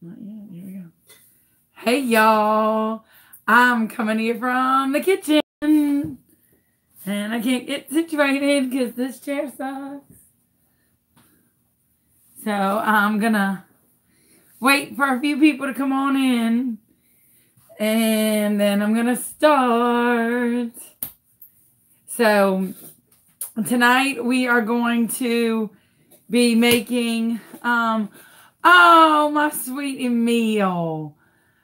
Not yet. Here we go. Hey, y'all. I'm coming here from the kitchen. And I can't get situated because this chair sucks. So I'm going to wait for a few people to come on in. And then I'm going to start. So tonight we are going to be making, oh, my sweet Emil.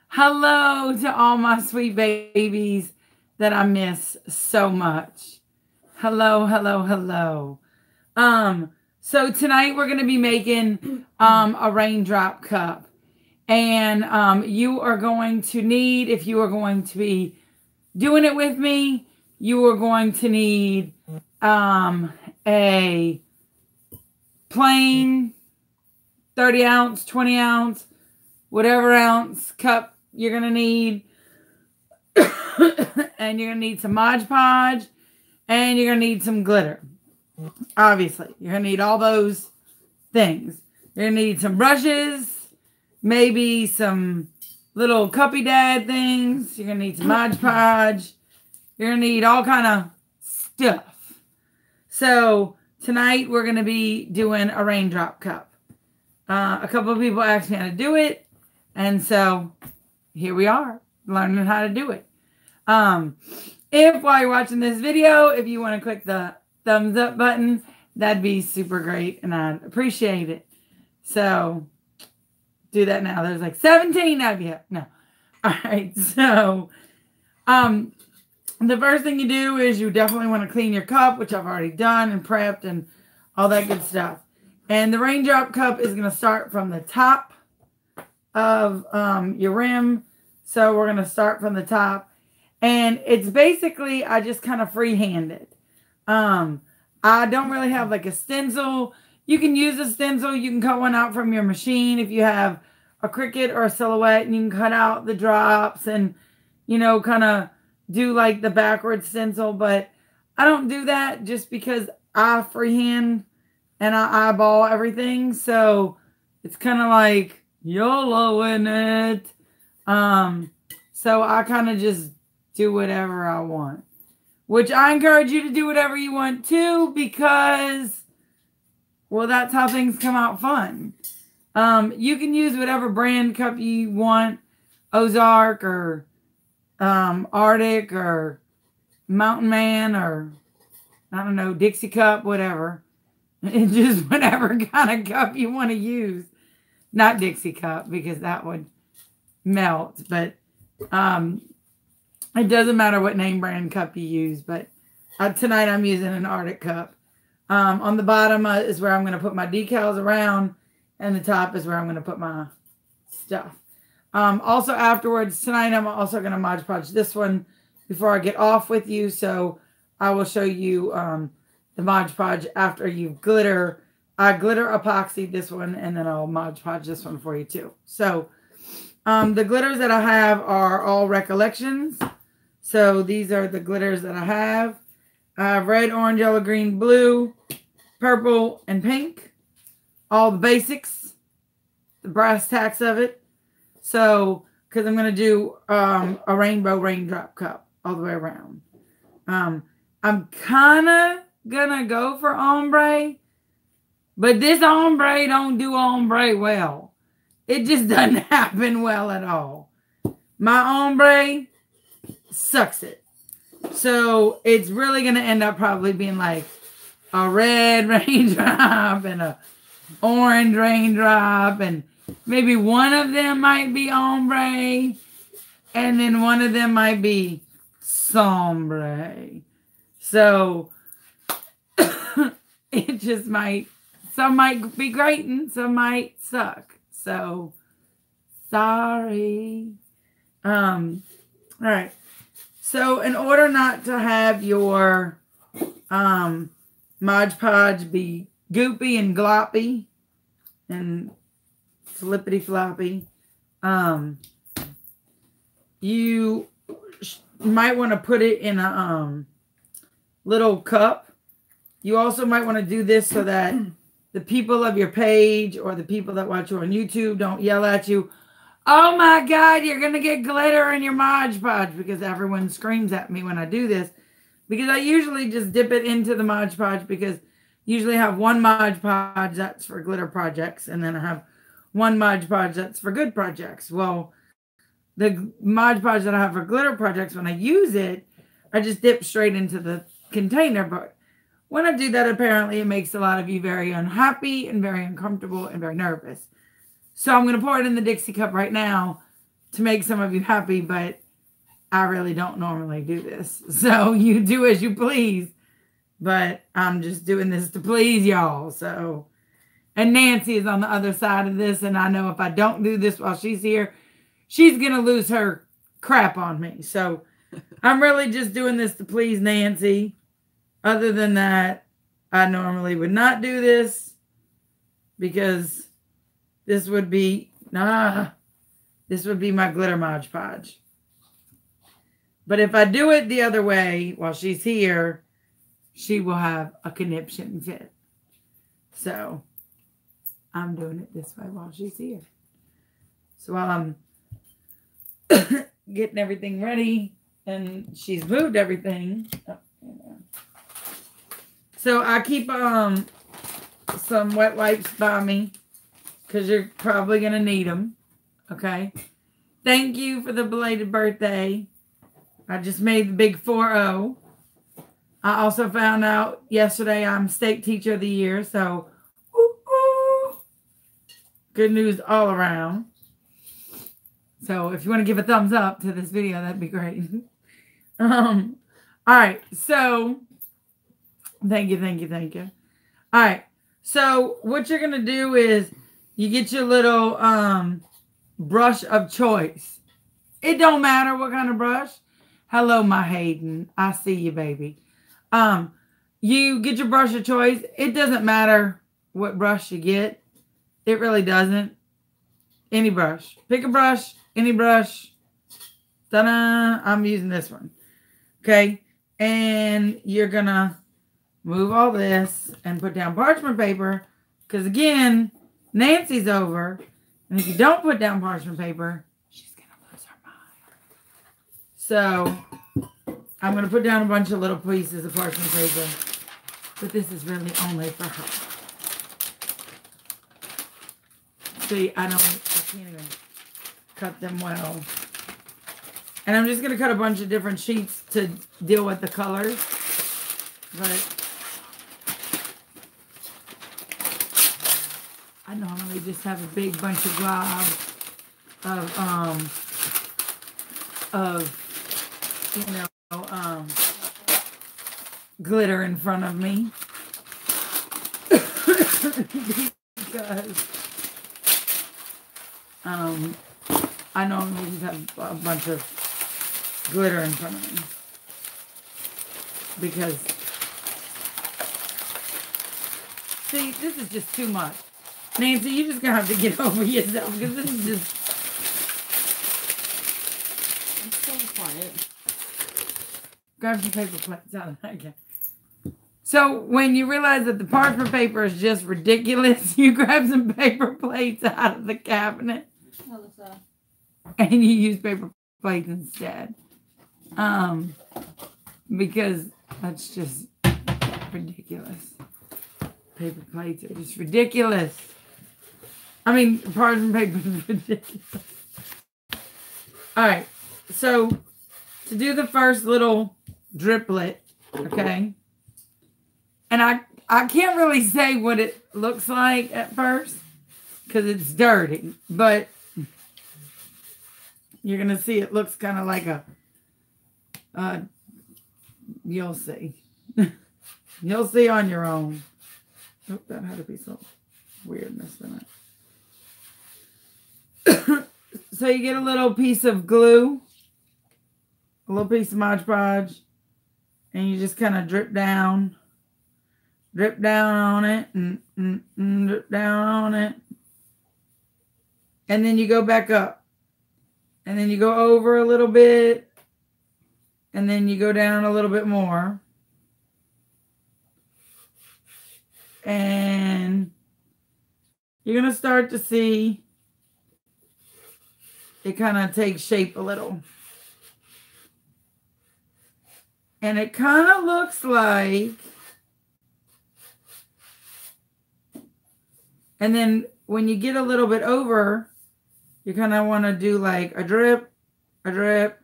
Hello to all my sweet babies that I miss so much. Hello, hello, hello. So tonight we're going to be making a raindrop cup. And you are going to need, if you are going to be doing it with me, you are going to need a plain 30 ounce, 20 ounce, whatever ounce cup you're going to need. And you're going to need some Mod Podge. And you're going to need some glitter. Obviously, you're going to need all those things. You're going to need some brushes. Maybe some little cuppy dad things. You're going to need some Mod Podge. You're going to need all kind of stuff. So tonight we're going to be doing a raindrop cup. A couple of people asked me how to do it. And so here we are, learning how to do it. If while you're watching this video, if you want to click the thumbs up button, that'd be super great. And I'd appreciate it. So do that now. There's like 17 of you. No. All right. So, the first thing you do is you definitely want to clean your cup, which I've already done and prepped and all that good stuff. And the raindrop cup is going to start from the top of your rim. So we're going to start from the top. And it's basically, I just kind of freehand it. I don't really have like a stencil. You can use a stencil. You can cut one out from your machine if you have a Cricut or a Silhouette, and you can cut out the drops and, you know, kind of do like the backwards stencil. But I don't do that just because I freehand and I eyeball everything. So it's kind of like YOLO in it. So I kind of just do whatever I want, which I encourage you to do whatever you want too, because, well, that's how things come out fun. You can use whatever brand cup you want, Ozark or Arctic or Mountain Man or, I don't know, Dixie cup, whatever. It's just whatever kind of cup you want to use. Not Dixie cup, because that would melt, but it doesn't matter what name brand cup you use. But tonight I'm using an Arctic cup. On the bottom is where I'm going to put my decals around, and the top is where I'm going to put my stuff. Also afterwards, tonight I'm also going to Mod Podge this one before I get off with you. So I will show you the Mod Podge after you glitter. I glitter epoxy this one, and then I'll Mod Podge this one for you too. So the glitters that I have are all Recollections. So these are the glitters that I have. I have red, orange, yellow, green, blue, purple, and pink. All the basics. The brass tacks of it. So, because I'm going to do a rainbow raindrop cup all the way around. I'm kind of going to go for ombre. But this ombre don't do ombre well. It just doesn't happen well at all. My ombre sucks it. So it's really going to end up probably being like a red raindrop and a orange raindrop, and maybe one of them might be ombre, and then one of them might be sombre. So it just might, some might be great and some might suck. So sorry. All right. So in order not to have your Mod Podge be goopy and gloppy and flippity floppy, you might want to put it in a little cup. You also might want to do this so that the people of your page or the people that watch you on YouTube don't yell at you, Oh my God, you're going to get glitter in your Mod Podge because everyone screams at me when I do this. Because I usually just dip it into the Mod Podge because usually I have one Mod Podge that's for glitter projects. And then I have one Mod Podge that's for good projects. Well, the Mod Podge that I have for glitter projects, when I use it, I just dip straight into the container. But when I do that, apparently it makes a lot of you very unhappy and very uncomfortable and very nervous. So I'm going to pour it in the Dixie cup right now to make some of you happy, but I really don't normally do this. So you do as you please, but I'm just doing this to please y'all. So, and Nancy is on the other side of this, and I know if I don't do this while she's here, she's going to lose her crap on me. So I'm really just doing this to please Nancy. Other than that, I normally would not do this because this would be my glitter Mod Podge. But if I do it the other way while she's here, she will have a conniption fit. So I'm doing it this way while she's here. So while I'm getting everything ready and she's moved everything. So I keep some wet wipes by me because you're probably going to need them. Okay. Thank you for the belated birthday. I just made the big 4-0. I also found out yesterday I'm State Teacher of the Year. So, good news all around. So, if you want to give a thumbs up to this video, that'd be great. All right. So, thank you. All right. So, what you're going to do is you get your little brush of choice. It don't matter what kind of brush. Hello, my Hayden. I see you, baby. You get your brush of choice. It doesn't matter what brush you get. It really doesn't. Any brush. Pick a brush. Any brush. Ta-da! I'm using this one. Okay. And you're going to move all this and put down parchment paper. Because, again, Nancy's over. And if you don't put down parchment paper, she's going to lose her mind. So, I'm going to put down a bunch of little pieces of parchment paper. But this is really only for her. See, I can't even cut them well. And I'm just going to cut a bunch of different sheets to deal with the colors. But I normally just have a big bunch of globs glitter in front of me. Because I normally just have a bunch of glitter in front of me. Because, see, this is just too much. Nancy, you're just going to have to get over yourself because this is just... I'm so quiet. Grab some paper plates out of that again. So when you realize that the parchment paper is just ridiculous, you grab some paper plates out of the cabinet. And you use paper plates instead. Because that's just ridiculous. Paper plates are just ridiculous. I mean, parchment paper is ridiculous. Alright, so to do the first little driplet, okay? And I can't really say what it looks like at first because it's dirty, but you're going to see it looks kind of like you'll see. You'll see on your own. Oh, that had to be some weirdness in it. So you get a little piece of glue, a little piece of Mod Podge, and you just kind of drip down on it, and drip down on it. And then you go back up. And then you go over a little bit. And then you go down a little bit more. And you're going to start to see it kind of takes shape a little. And it kind of looks like, and then when you get a little bit over, you kind of want to do like a drip, a drip,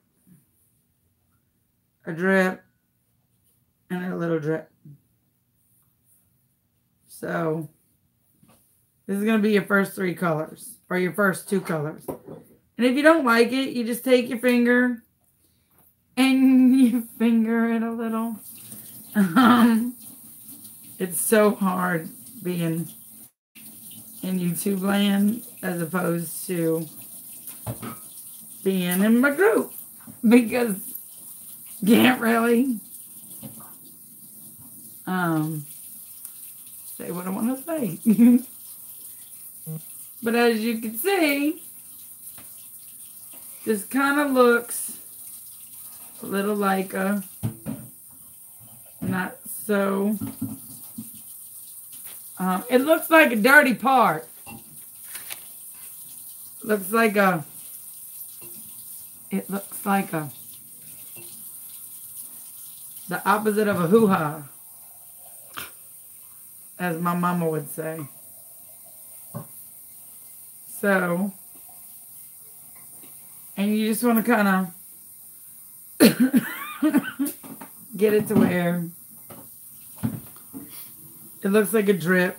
a drip, and a little drip. So this is going to be your first 3 colors, or your first 2 colors. And if you don't like it, you just take your finger and you finger it a little. It's so hard being in YouTube land as opposed to being in my group, because you can't really say what I want to say. But as you can see, this kind of looks a little like a not so, it looks like a dirty part. Looks like a, it looks like a, the opposite of a hoo-ha, as my mama would say. So, and you just want to kind of get it to where it looks like a drip.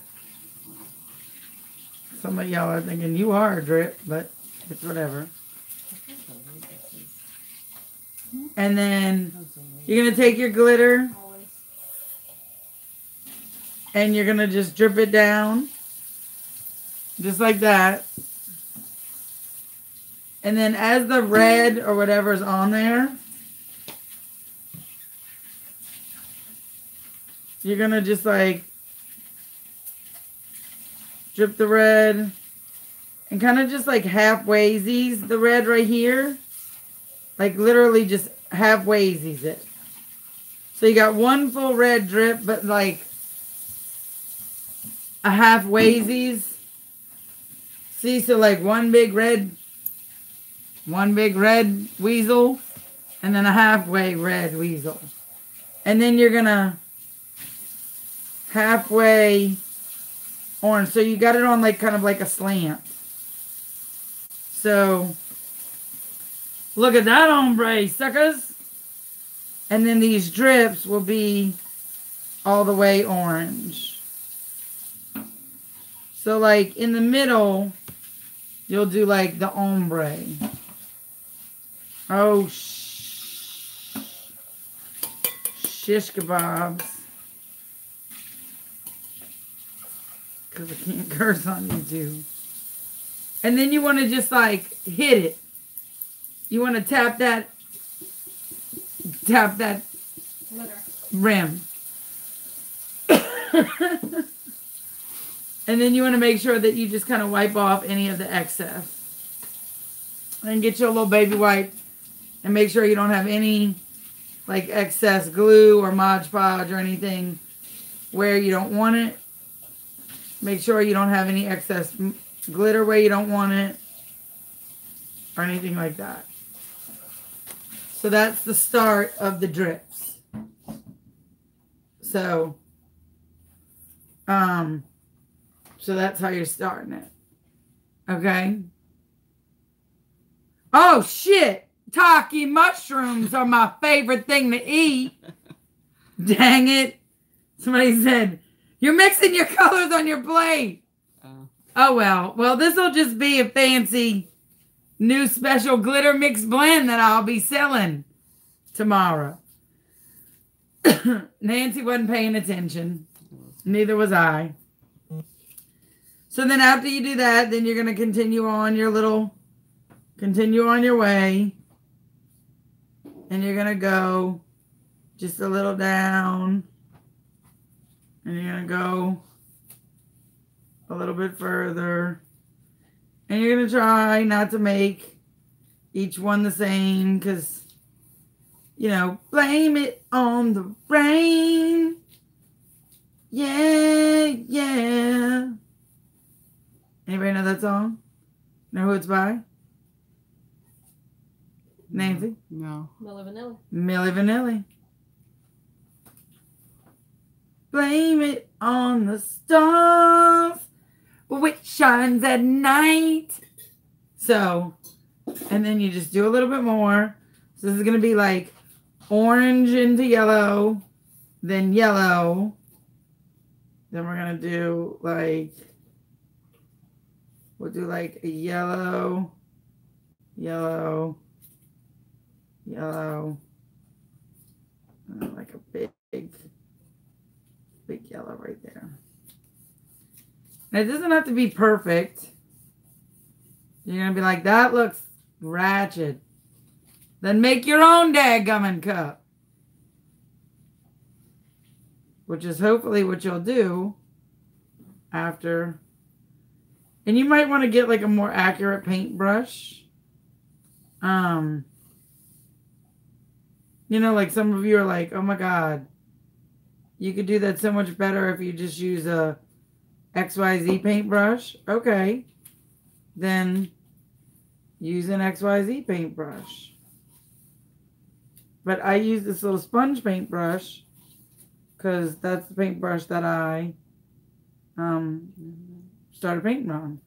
Some of y'all are thinking you are a drip, but it's whatever. And then you're going to take your glitter and you're going to just drip it down just like that. And then as the red or whatever is on there, you're going to just like drip the red and kind of just like halfwaysies the red right here. Like literally just halfwaysies it. So you got one full red drip, but like a halfwaysies. See, so like one big red weasel, and then a halfway red weasel. And then you're gonna halfway orange. So you got it on like kind of like a slant. So look at that ombre, suckers. And then these drips will be all the way orange. So like in the middle, you'll do like the ombre. Oh, shish kebabs. Because I can't curse on YouTube. And then you want to just like hit it. You want to tap that rim. And then you want to make sure that you just kind of wipe off any of the excess. And get your little baby wipe and make sure you don't have any like excess glue or Mod Podge or anything where you don't want it. Make sure you don't have any excess glitter where you don't want it or anything like that. So that's the start of the drips. So that's how you're starting it. Okay. Oh, shit. Taki mushrooms are my favorite thing to eat. Dang it. Somebody said, you're mixing your colors on your plate. Oh, well. Well, this will just be a fancy new special glitter mix blend that I'll be selling tomorrow. Nancy wasn't paying attention. Neither was I. So then after you do that, then you're going to continue on your way. And you're going to go just a little down. And you're going to go a little bit further. And you're going to try not to make each one the same because, you know, blame it on the rain. Yeah, yeah. Anybody know that song? Know who it's by? Nancy? No. Milli Vanilli. Milli Vanilli. Blame it on the stars, which shines at night. So, and then you just do a little bit more. So this is going to be like orange into yellow, then yellow. Then we're going to do like, we'll do like a yellow, yellow, yellow, and like a big yellow right there. And it doesn't have to be perfect. You're going to be like, that looks ratchet. Then make your own dadgummit cup. Which is hopefully what you'll do after. And you might want to get like a more accurate paintbrush. You know, like some of you are like, oh my God, you could do that so much better if you just use a XYZ paintbrush. Okay. Then use an XYZ paintbrush. But I use this little sponge paintbrush because that's the paintbrush that I started painting on.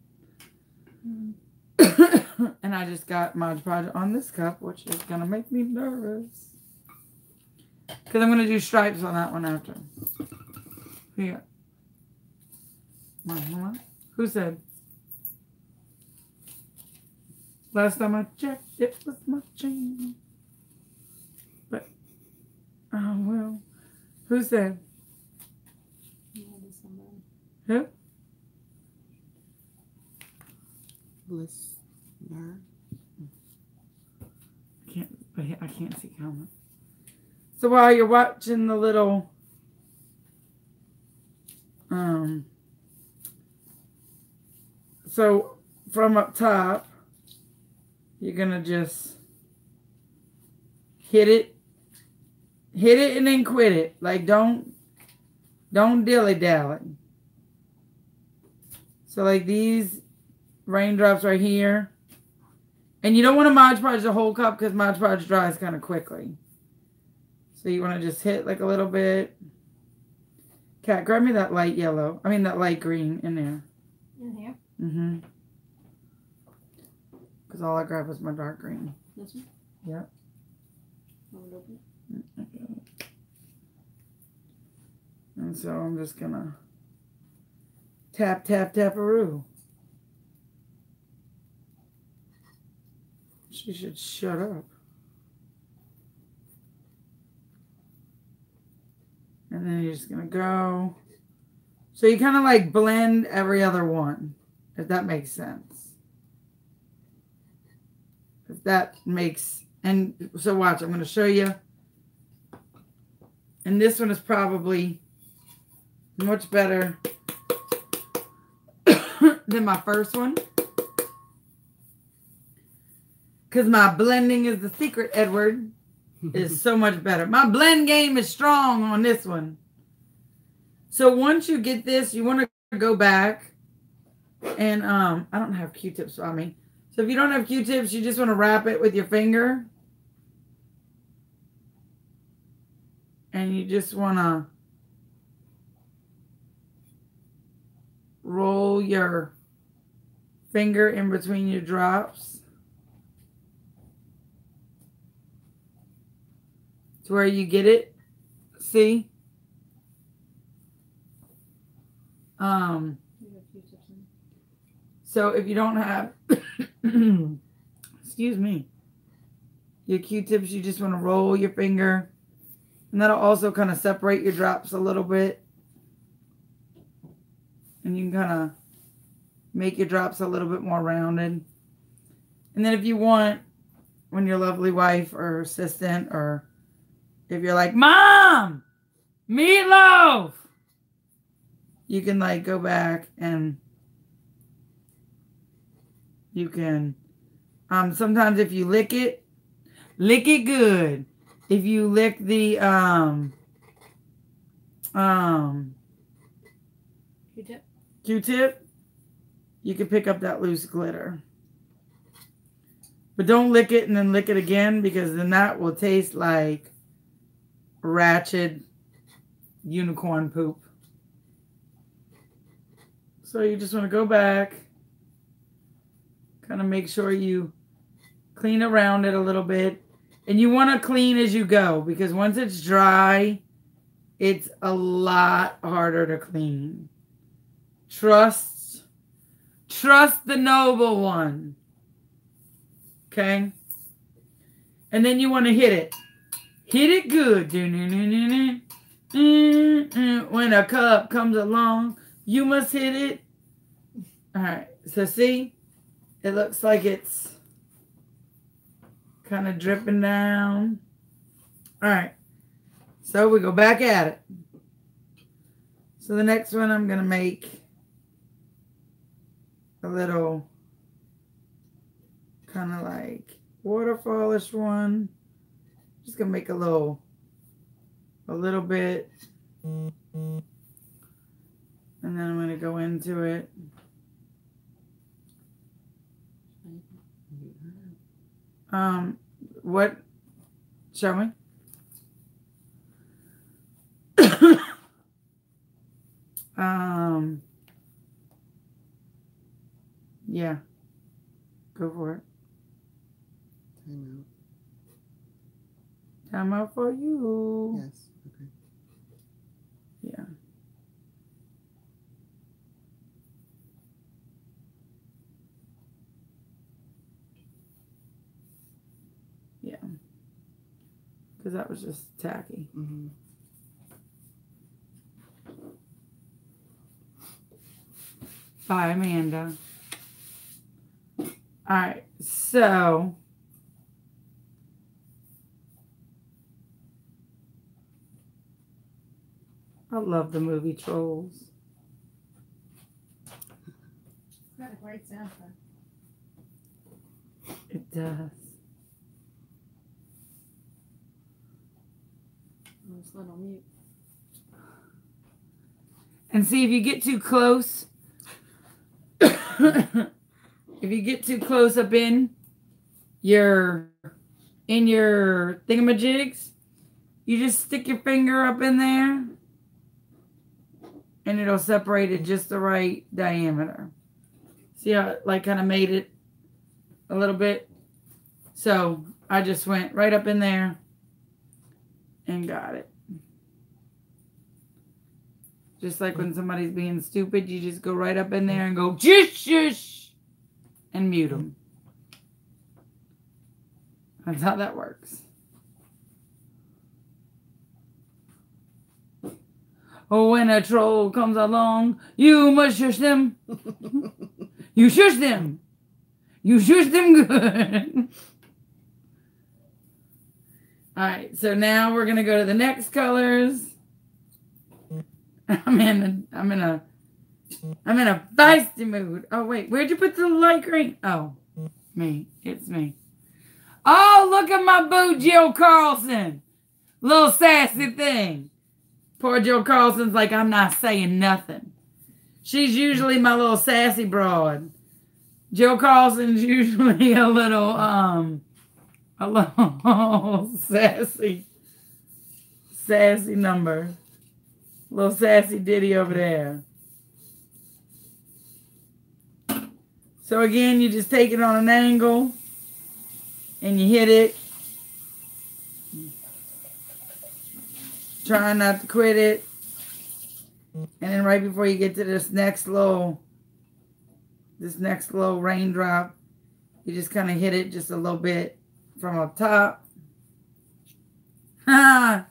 And I just got Mod Podge on this cup, which is going to make me nervous. Because I'm going to do stripes on that one after. Here. Who said? Last time I checked, it was my chain. But, oh well. Who said? Who? Listener. I can't see comment. So while you're watching the little so from up top, you're gonna just hit it and then quit it. Like don't dilly-dally. So like these raindrops right here. And you don't want to Mod Podge the whole cup because Mod Podge dries kind of quickly. So you want to just hit like a little bit. Kat, grab me that light yellow. I mean that light green in there. In here? Mm-hmm. Because all I grabbed was my dark green. This one? Yep. Okay. And so I'm just going to tap, tap, tap-a-roo. She should shut up. And then you're just going to go. So you kind of like blend every other one, if that makes sense. If that makes, and so watch, I'm going to show you. And this one is probably much better than my first one. Because my blending is the secret, Edward. Is so much better. My blend game is strong on this one. So once you get this, you want to go back. And I don't have Q-tips on me. So if you don't have Q-tips, you just want to wrap it with your finger. And you just want to roll your finger in between your drops. To where you get it. See? So if you don't have excuse me, your Q-tips, you just want to roll your finger. And that'll also kind of separate your drops a little bit. And you can kind of make your drops a little bit more rounded. And then if you want, when your lovely wife or assistant, or if you're like, Mom, meatloaf, you can like go back and you can, sometimes if you lick it good. If you lick the, Q-tip, you can pick up that loose glitter. But don't lick it and then lick it again, because then that will taste like ratchet unicorn poop. So you just want to go back, kind of make sure you clean around it a little bit. And you want to clean as you go, because once it's dry, it's a lot harder to clean. Trust the noble one. Okay? And then you want to hit it. Hit it good. When a cup comes along, you must hit it. All right. So see, it looks like it's kind of dripping down. All right. So we go back at it. So the next one, I'm going to make a little kind of like waterfallish one. Just going to make a little bit. And then I'm going to go into it. What? Show me. Yeah. Go for it. Time out. Time out for you. Yes. Okay. Yeah. Yeah. Because that was just tacky. Mm-hmm. Bye, Amanda. All right, so I love the movie Trolls. It's got a great soundtrack. It does. I'm just going on mute. And see, if you get too close, if you get too close up in your thingamajigs, you just stick your finger up in there and it'll separate it just the right diameter. See how it like kind of made it a little bit? So I just went right up in there and got it. Just like when somebody's being stupid, you just go right up in there and go, shush, shush, and mute them. That's how that works. Oh, when a troll comes along, you must shush them. You shush them. You shush them good. All right, so now we're gonna go to the next colors. I'm in a feisty mood. Oh wait, where'd you put the light green? Oh, me. It's me. Oh, look at my boo, Jill Carlson. Little sassy thing. Poor Jill Carlson's like, I'm not saying nothing. She's usually my little sassy broad. Jill Carlson's usually a little sassy number. Little sassy ditty over there. So again, you just take it on an angle and you hit it. Trying not to quit it. And then right before you get to this next little raindrop, you just kind of hit it just a little bit from up top. You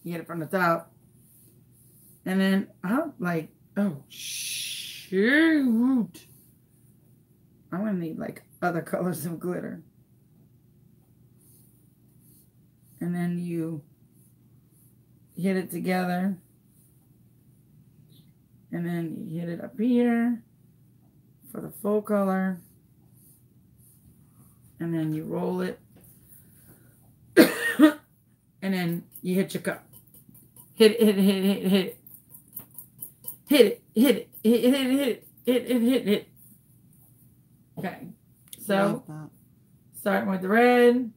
hit it from the top. And then I'm like, oh shoot. I'm gonna need like other colors of glitter. And then you hit it together. And then you hit it up here for the full color. And then you roll it. And then you hit your cup. Hit it, hit it, hit it, hit it. Hit it, hit it, hit it, hit it, hit it, hit it, hit it. Okay. Starting with the red,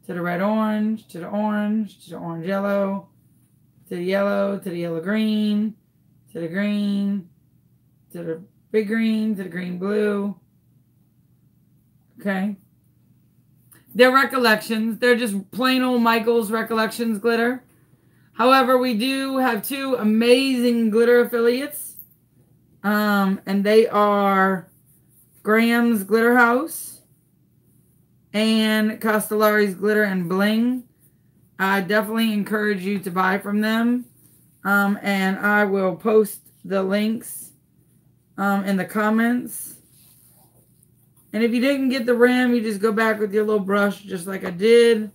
to the red orange, to the orange, to the orange yellow, to the yellow, to the yellow green, to the green, to the big green, to the green blue. Okay. They're recollections. They're just plain old Michael's Recollections glitter. However, we do have two amazing glitter affiliates. And they are Graham's Glitter House and Castellari's Glitter and Bling. I definitely encourage you to buy from them. And I will post the links in the comments. And if you didn't get the rim, you just go back with your little brush just like I did.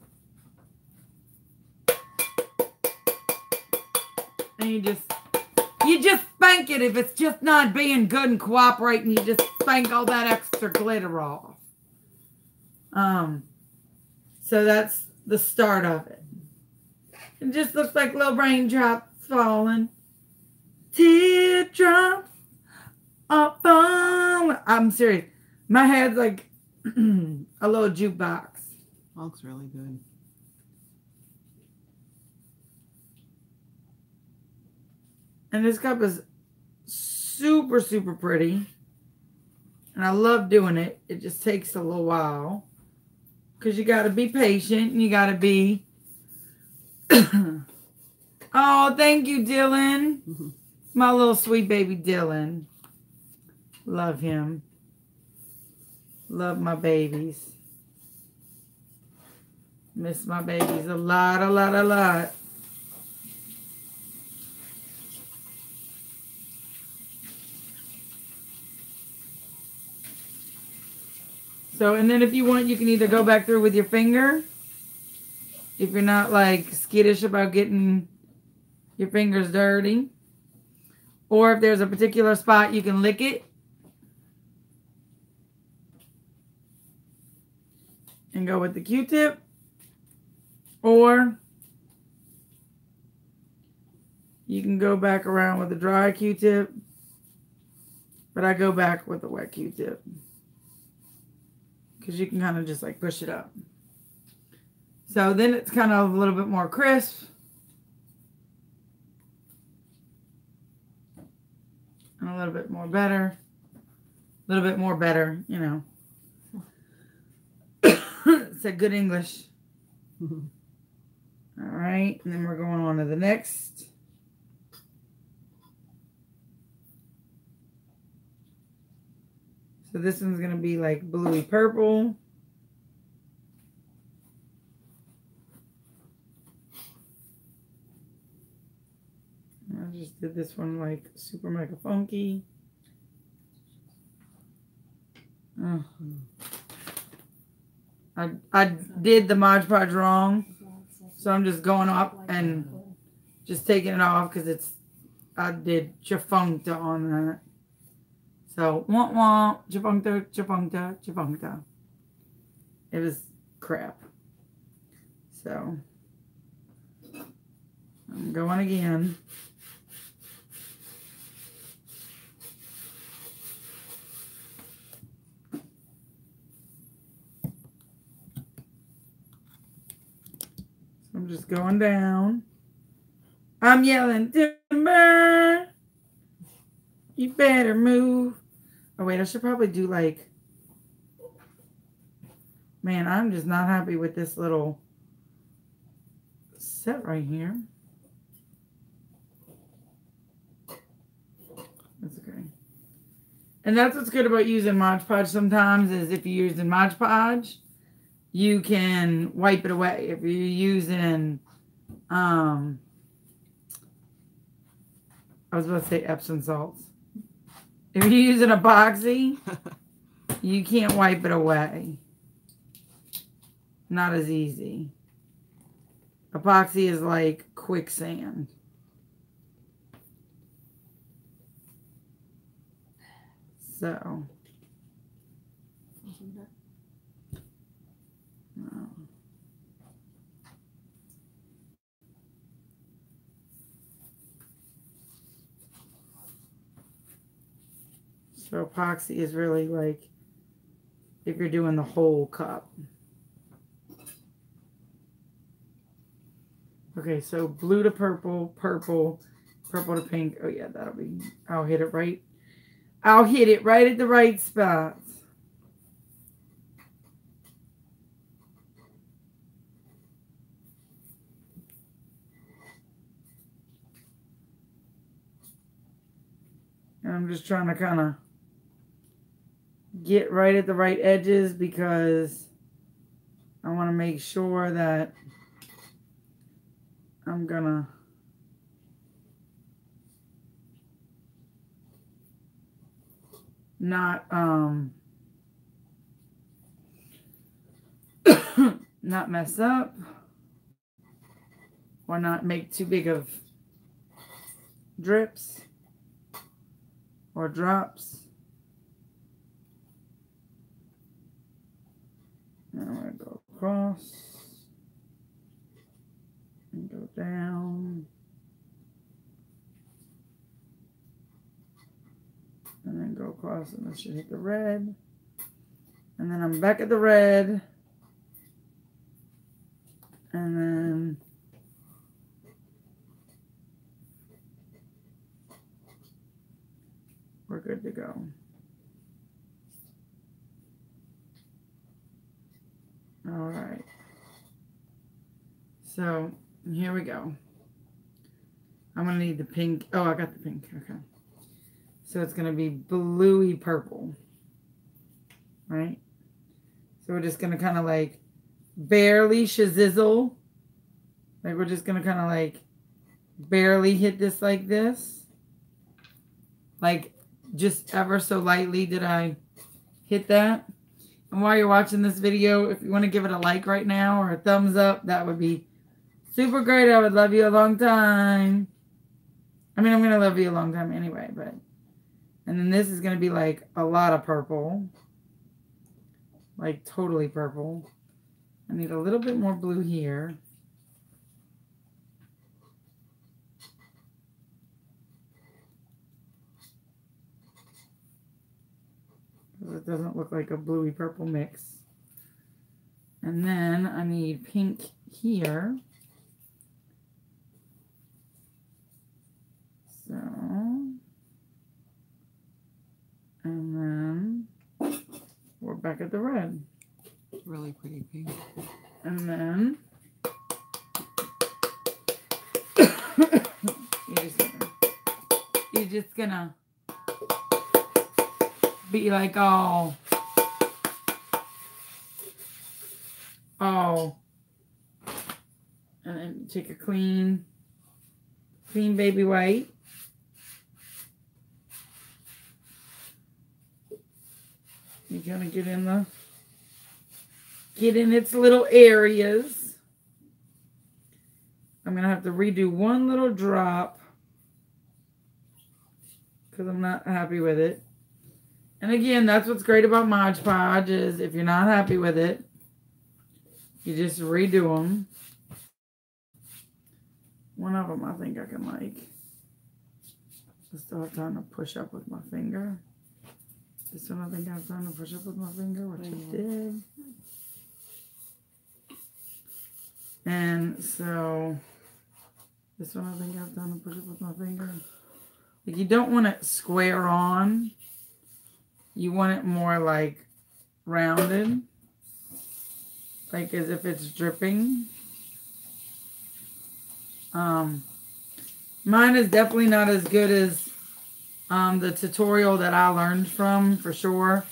And you just spank it. If it's just not being good and cooperating, you just spank all that extra glitter off. So that's the start of it. It just looks like little raindrops falling. Teardrops are falling. I'm serious. My head's like a little jukebox. Looks really good. And this cup is super, super pretty. And I love doing it. It just takes a little while. Because you got to be patient. And you got to be... Oh, thank you, Dylan. My little sweet baby Dylan. Love him. Love my babies. Miss my babies a lot, a lot, a lot. So, and then if you want, you can either go back through with your finger. If you're not like skittish about getting your fingers dirty. Or if there's a particular spot, you can lick it. And go with the Q-tip. Or you can go back around with a dry Q-tip. But I go back with a wet Q-tip. Because you can kind of just like push it up. So then it's kind of a little bit more crisp. And a little bit more better. A little bit more better, you know. It's a good English. All right. And then we're going on to the next. So this one's going to be like bluey purple. I just did this one like super mega funky. I did the Mod Podge wrong. So I'm just going up and just taking it off because I did Jafunkta on that. So, wah wah, Jafunkta, Jafunkta, Jafunkta. It was crap. So, I'm going again. I'm just going down. I'm yelling, Timber! You better move. Oh, wait, I should probably do like... Man, I'm just not happy with this little set right here. That's okay. And that's what's good about using Mod Podge sometimes is if you're using Mod Podge, you can wipe it away. If you're using, I was about to say Epsom salts. If you're using epoxy, you can't wipe it away. Not as easy. Epoxy is like quicksand. So. So epoxy is really like, if you're doing the whole cup. Okay, so blue to purple, purple, purple to pink. Oh yeah, that'll be, I'll hit it right. I'll hit it right at the right spots. And I'm just trying to kind of get right at the right edges because I want to make sure that I'm gonna not not mess up or not make too big of drips or drops. Now I'm going to go across and go down. And then go across and this should hit the red. And then I'm back at the red. And then we're good to go. All right. So here we go. I'm going to need the pink. Oh, I got the pink. Okay. So it's going to be bluey purple. Right? So we're just going to kind of like barely shazizzle. Like we're just going to kind of like barely hit this like this. Like just ever so lightly did I hit that. And while you're watching this video, if you want to give it a like right now or a thumbs up, that would be super great. I would love you a long time. I mean, I'm going to love you a long time anyway, but. And then this is going to be like a lot of purple. Like totally purple. I need a little bit more blue here. It doesn't look like a bluey purple mix. And then I need pink here. So, and then we're back at the red. Really pretty pink. And then you're just gonna be like all and then take a clean baby white. You're gonna get in its little areas. I'm gonna have to redo one little drop because I'm not happy with it. And again, that's what's great about Mod Podge is if you're not happy with it, you just redo them. One of them I think I can like. I still have time to push up with my finger. This one I think I have time to push up with my finger, which I did. And so this one I think I have time to push up with my finger. Like you don't want it square on. You want it more like rounded. Like as if it's dripping. Mine is definitely not as good as the tutorial that I learned from, for sure.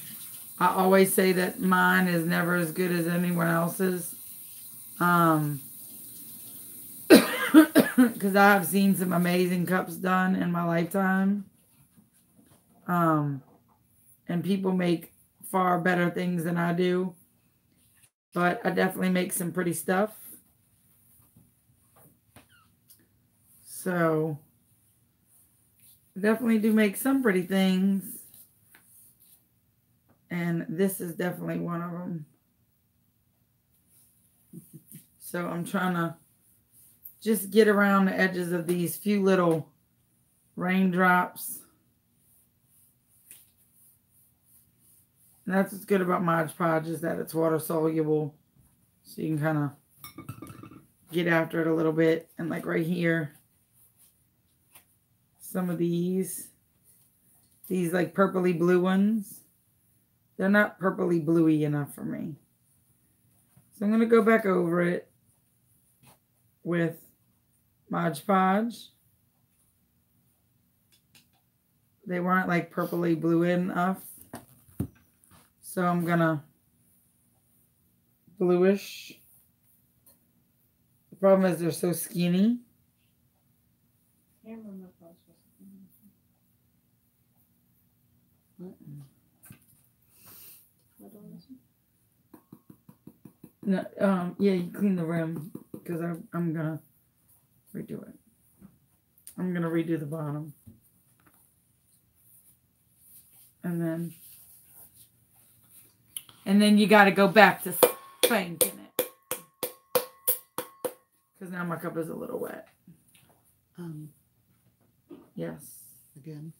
I always say that mine is never as good as anyone else's. Because I have seen some amazing cups done in my lifetime. And people make far better things than I do. But I definitely make some pretty stuff. So, I definitely do make some pretty things. And this is definitely one of them. So, I'm trying to just get around the edges of these few little raindrops. And that's what's good about Mod Podge is that it's water soluble. So you can kind of get after it a little bit. And like right here, some of these like purpley blue ones, they're not purpley bluey enough for me. So I'm going to go back over it with Mod Podge. They weren't like purpley blue enough. So I'm going to bluish. The problem is they're so skinny. No, yeah, you clean the rim because I'm gonna redo it. I'm gonna redo the bottom, and then you got to go back to spanking it because now my cup is a little wet. Yes. Again.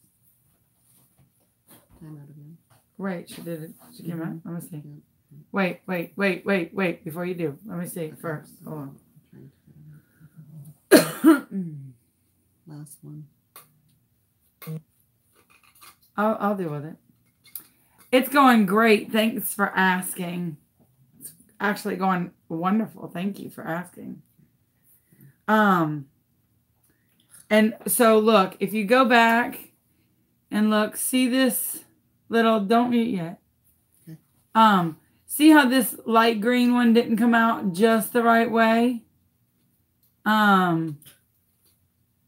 Time out again. Right, she did it. She came out. Let me see. Yeah. Wait. Before you do, let me see first. Hold on. Last one. I'll deal with it. It's going great. Thanks for asking. It's actually going wonderful. Thank you for asking. And so look, if you go back and look, see this little, don't mute yet. Okay. See how this light green one didn't come out just the right way?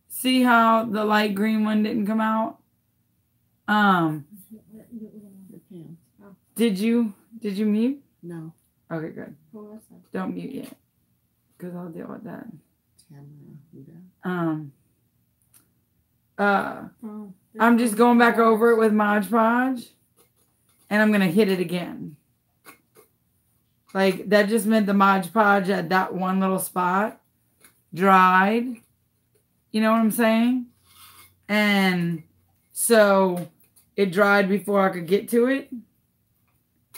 See how the light green one didn't come out? Did you mute? No. Okay, good. Don't mute yet, because I'll deal with that. I'm just going back over it with Mod Podge, and I'm gonna hit it again. Like that just meant the Mod Podge at that one little spot dried. You know what I'm saying? And so it dried before I could get to it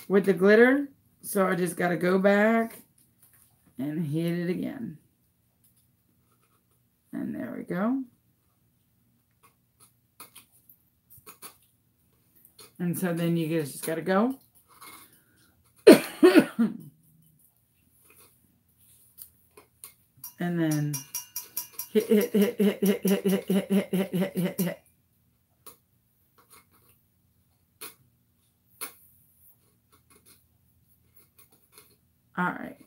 with the glitter. So I just got to go back and hit it again. And there we go. And so then you guys just got to go. And then hit. All right.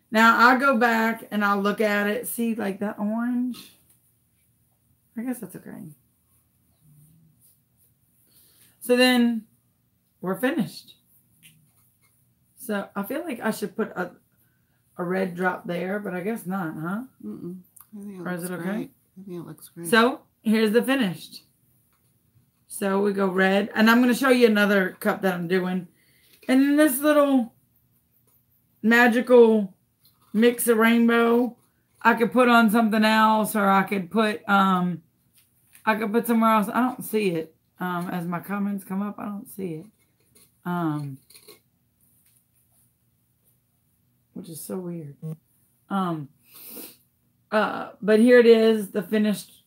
Now I'll go back and I'll look at it. See, like that orange? I guess that's okay. So then we're finished. So I feel like I should put a red drop there, but I guess not, huh? Mm-mm. I think it Or is looks it okay? great. I think it looks great. So here's the finished. So we go red. And I'm going to show you another cup that I'm doing. And then this little magical mix of rainbow, I could put on something else, or I could put somewhere else. I don't see it. As my comments come up, I don't see it. Which is so weird. But here it is, the finished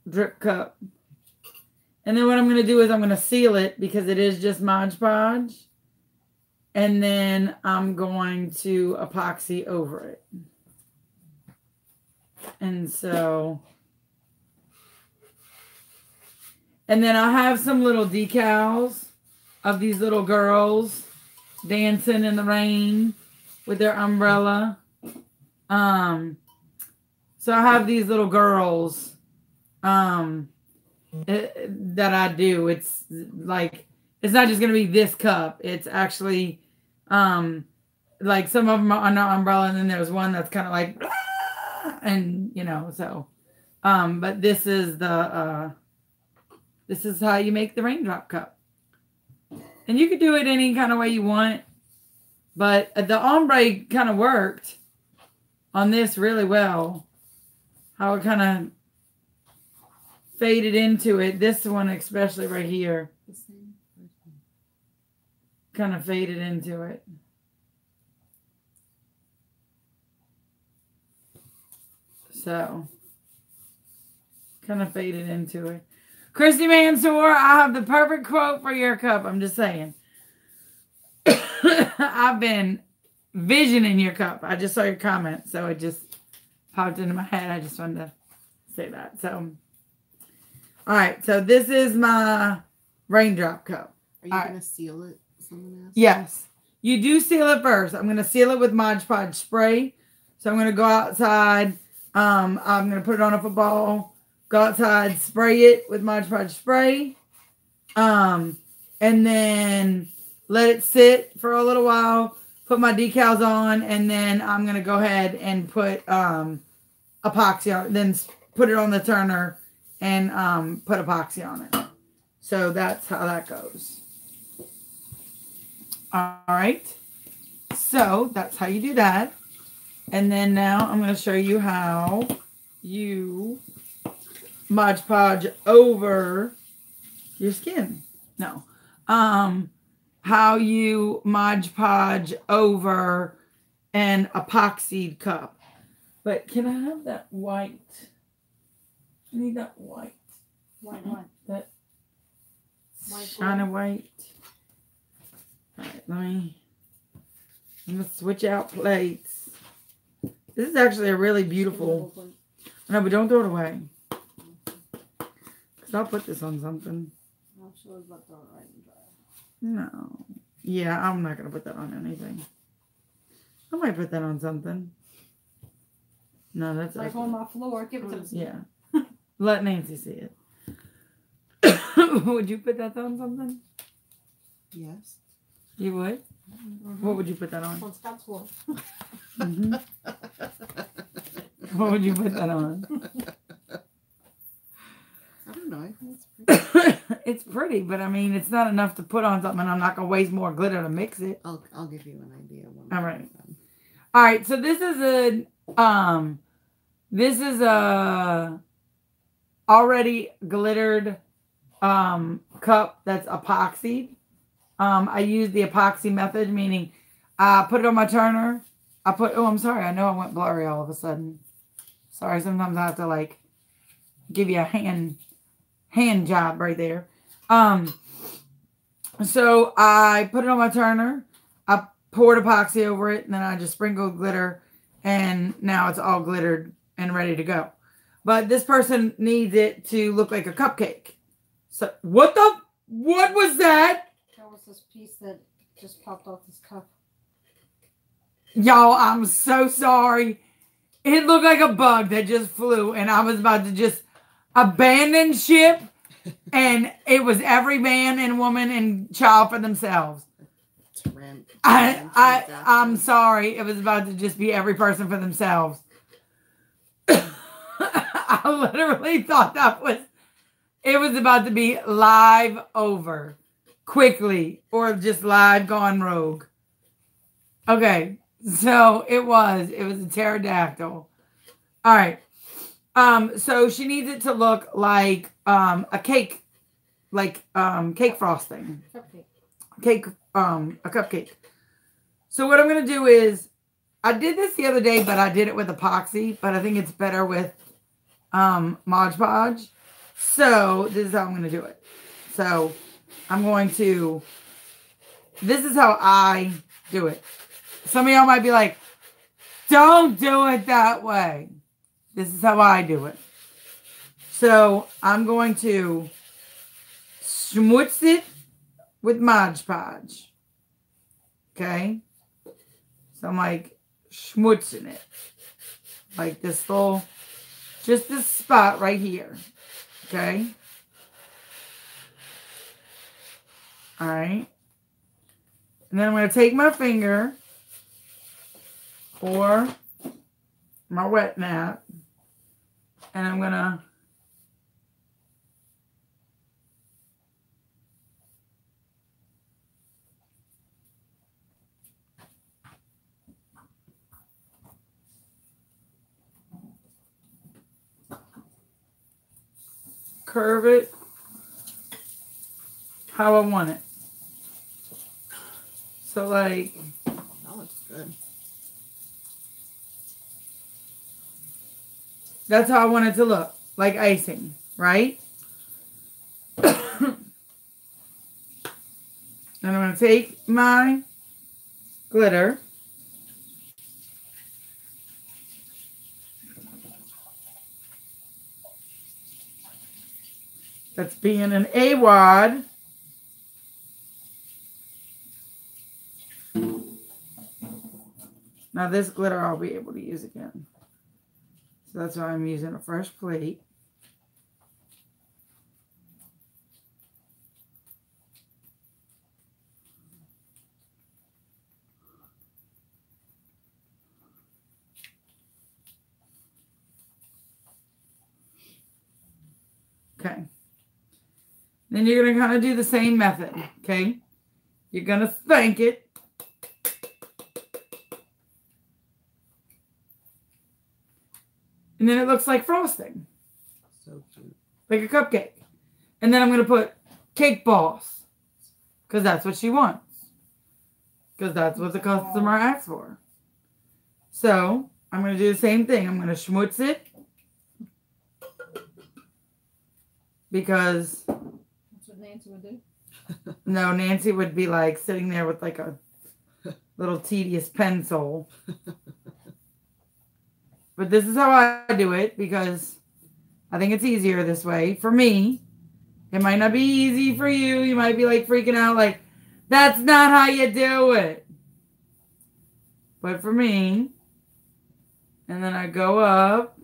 drip cup. And then what I'm going to do is I'm going to seal it because it is just Mod Podge. And then I'm going to epoxy over it. And so, and then I have some little decals of these little girls dancing in the rain with their umbrella. So I have these little girls that I do. It's like, it's not just going to be this cup. It's actually like some of them are under umbrella, and then there's one that's kind of like, and you know, so but this is how you make the raindrop cup. And you could do it any kind of way you want, but the ombre kind of worked on this really well. How it kind of faded into it. This one especially right here. kind of faded into it. So, kind of faded into it. Christy Mansour, I have the perfect quote for your cup. I'm just saying. I've been visioning your cup. I just saw your comment, so it just popped into my head. I just wanted to say that. So, all right. So this is my raindrop cup. Are you going to seal it? Someone asked. Yes. You do seal it first. I'm going to seal it with Mod Podge spray. So I'm going to go outside. I'm going to put it on a football, go outside, spray it with Mod Podge spray. And then let it sit for a little while, put my decals on, and then I'm going to go ahead and put epoxy on it. Then put it on the turner and put epoxy on it. So that's how that goes. All right. So that's how you do that. And then now I'm going to show you how you Mod Podge over your skin. No. How you Mod Podge over an epoxied cup. But can I have that white? I need that white. White what? That White shiny white. All right, I'm going to switch out plates. This is actually a really beautiful. No, but don't throw it away. Because I'll put this on something. I'm sure it's about to throw it right in the dryer. No. Yeah, I'm not going to put that on anything. I might put that on something. No, that's like on my floor. Give it to me. Yeah. Let Nancy see it. Would you put that on something? Yes. You would? Mm-hmm. What would you put that on? On Scott's floor. Mm-hmm. What would you put that on? I don't know. It's pretty. It's pretty, but I mean, it's not enough to put on something. I'm not going to waste more glitter to mix it. I'll give you an idea. All right. All right. So this is a already glittered cup that's epoxied. I use the epoxy method, meaning I put it on my turner. I'm sorry. I know I went blurry all of a sudden. Sorry. Sometimes I have to like give you a hand job right there. So I put it on my turner. I poured epoxy over it, and then I just sprinkled glitter, and now it's all glittered and ready to go. But this person needs it to look like a cupcake. So what was that? That was this piece that just popped off this cup. Y'all, I'm so sorry. It looked like a bug that just flew, and I was about to just abandon ship, and it was every man and woman and child for themselves. I'm sorry. It was about to just be every person for themselves. I literally thought it was about to be live over quickly or just live gone rogue. Okay. So it was a pterodactyl. All right. So she needs it to look like a cake, like cake frosting. Cupcake. A cupcake. So what I'm gonna do is, I did this the other day, but I did it with epoxy, but I think it's better with Mod Podge. So this is how I'm gonna do it. So I'm going to, this is how I do it. Some of y'all might be like, don't do it that way. This is how I do it. So I'm going to schmutz it with Mod Podge. Okay? So I'm like schmutzing it. Like this little, just this spot right here. Okay? All right. And then I'm going to take my finger or my wet nap, and I'm going to curve it how I want it. So like, That looks good. that's how I want it to look, like icing, right? And I'm going to take my glitter. That's being an A-wad. Now this glitter I'll be able to use again. So that's why I'm using a fresh plate. Okay. Then you're going to kind of do the same method, okay? You're going to spank it. And then it looks like frosting. So cute. Like a cupcake. And then I'm going to put cake balls. Because that's what she wants. Because that's what the customer asked for. So, I'm going to do the same thing. I'm going to schmutz it. Because... That's what Nancy would do. No, Nancy would be like sitting there with like a little tedious pencil. But this is how I do it because I think it's easier this way. For me, it might not be easy for you. You might be like freaking out like, that's not how you do it. But for me, and then I go up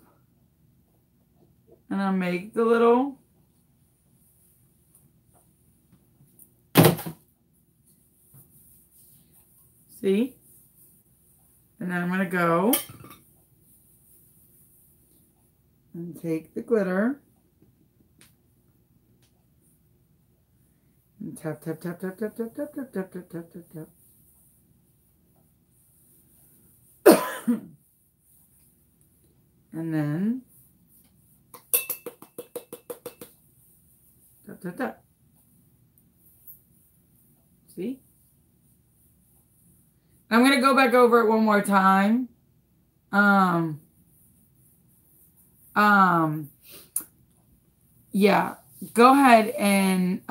and I make the little... See? And then I'm going to go and take the glitter and tap, tap, tap, tap, tap, tap, tap, tap, tap, tap, tap, tap, tap. And then tap, tap, tap. See? I'm going to go back over it one more time. Yeah, go ahead and,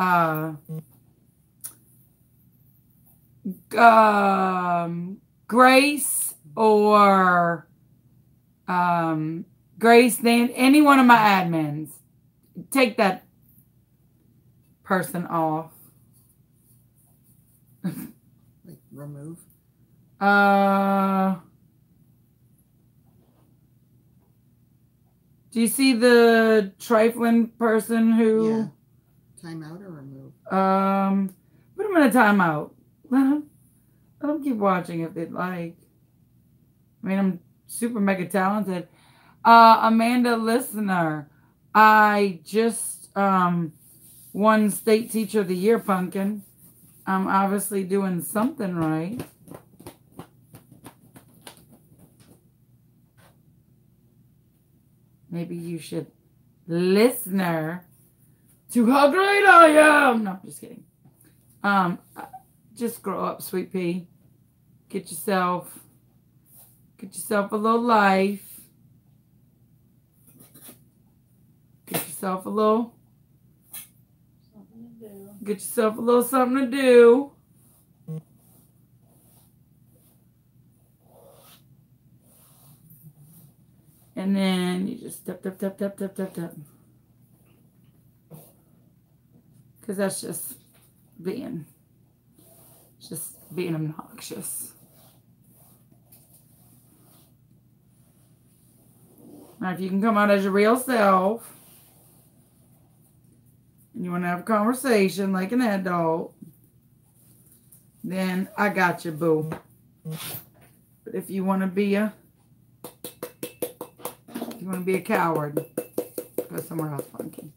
Grace or, Grace, then any one of my admins, take that person off. Like remove. Do you see the trifling person who? Yeah. Time out or remove? Put them in a timeout. Let them keep watching if they'd like. I mean, I'm super mega talented. Amanda Listener, I just won State Teacher of the Year, Pumpkin. I'm obviously doing something right. Maybe you should listen to how great I am. No, I'm just kidding. Just grow up, sweet pea. Get yourself a little life. Get yourself a little something to do. Get yourself a little something to do. And then you just tap, tap, tap, tap, tap, tap, tap. Because that's just being obnoxious. Now, if you can come out as your real self, and you want to have a conversation like an adult, then I got you, boo. But if you want to be a coward, go somewhere else, Funky.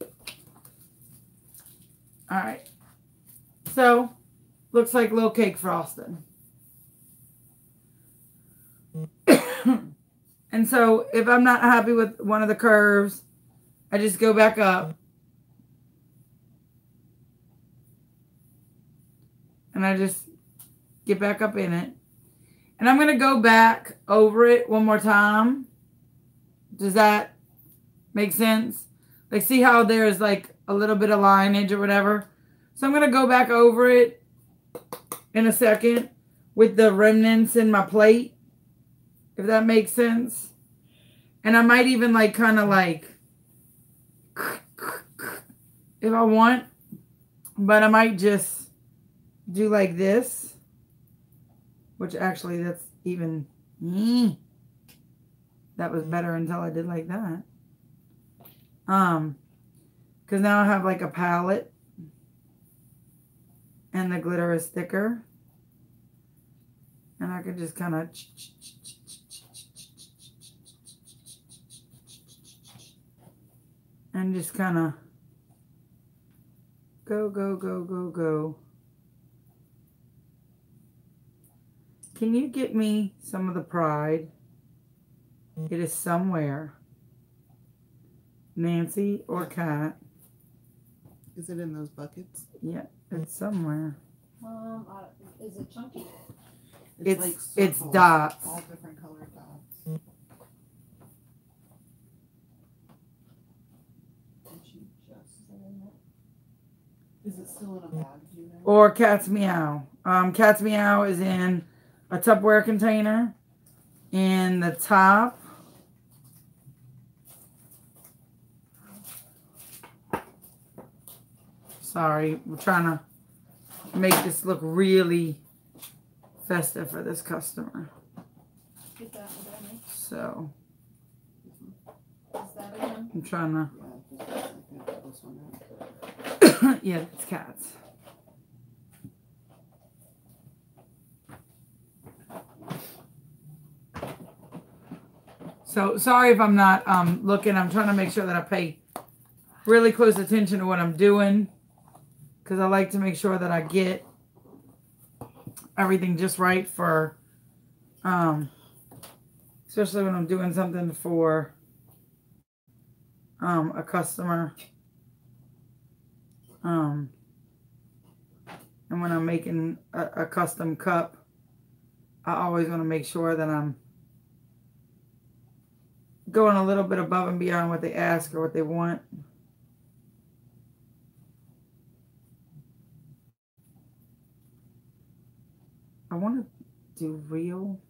All right. So, looks like little cake frosting. And so, if I'm not happy with one of the curves, I just go back up. And I just get back up in it. And I'm going to go back over it one more time. Does that make sense? Like, see how there's like a little bit of lineage or whatever? So I'm going to go back over it in a second with the remnants in my plate, if that makes sense. And I might even like kind of like, if I want, but I might just do like this, which actually that's even, that was better until I did like that. Because now I have like a palette and the glitter is thicker. And I could just kind of and just kind of go, go, go, go, go. Can you get me some of the pride? It is somewhere. Nancy or Kat. Is it in those buckets? Yeah, it's somewhere. Is it chunky? It's like it's circles, dots. all different colored dots. And she just said that. Is it still in a bag? Do you know? Or Cat's Meow. Cat's Meow is in a Tupperware container. In the top. Sorry, we're trying to make this look really festive for this customer. Get that one, Danny. So Is that again? I'm trying to. Yeah, just get this one out. Yeah, it's Cats. So sorry if I'm not looking. I'm trying to make sure that I pay really close attention to what I'm doing, because I like to make sure that I get everything just right for, especially when I'm doing something for a customer, and when I'm making a custom cup, I always want to make sure that I'm going a little bit above and beyond what they ask or what they want. I want to do real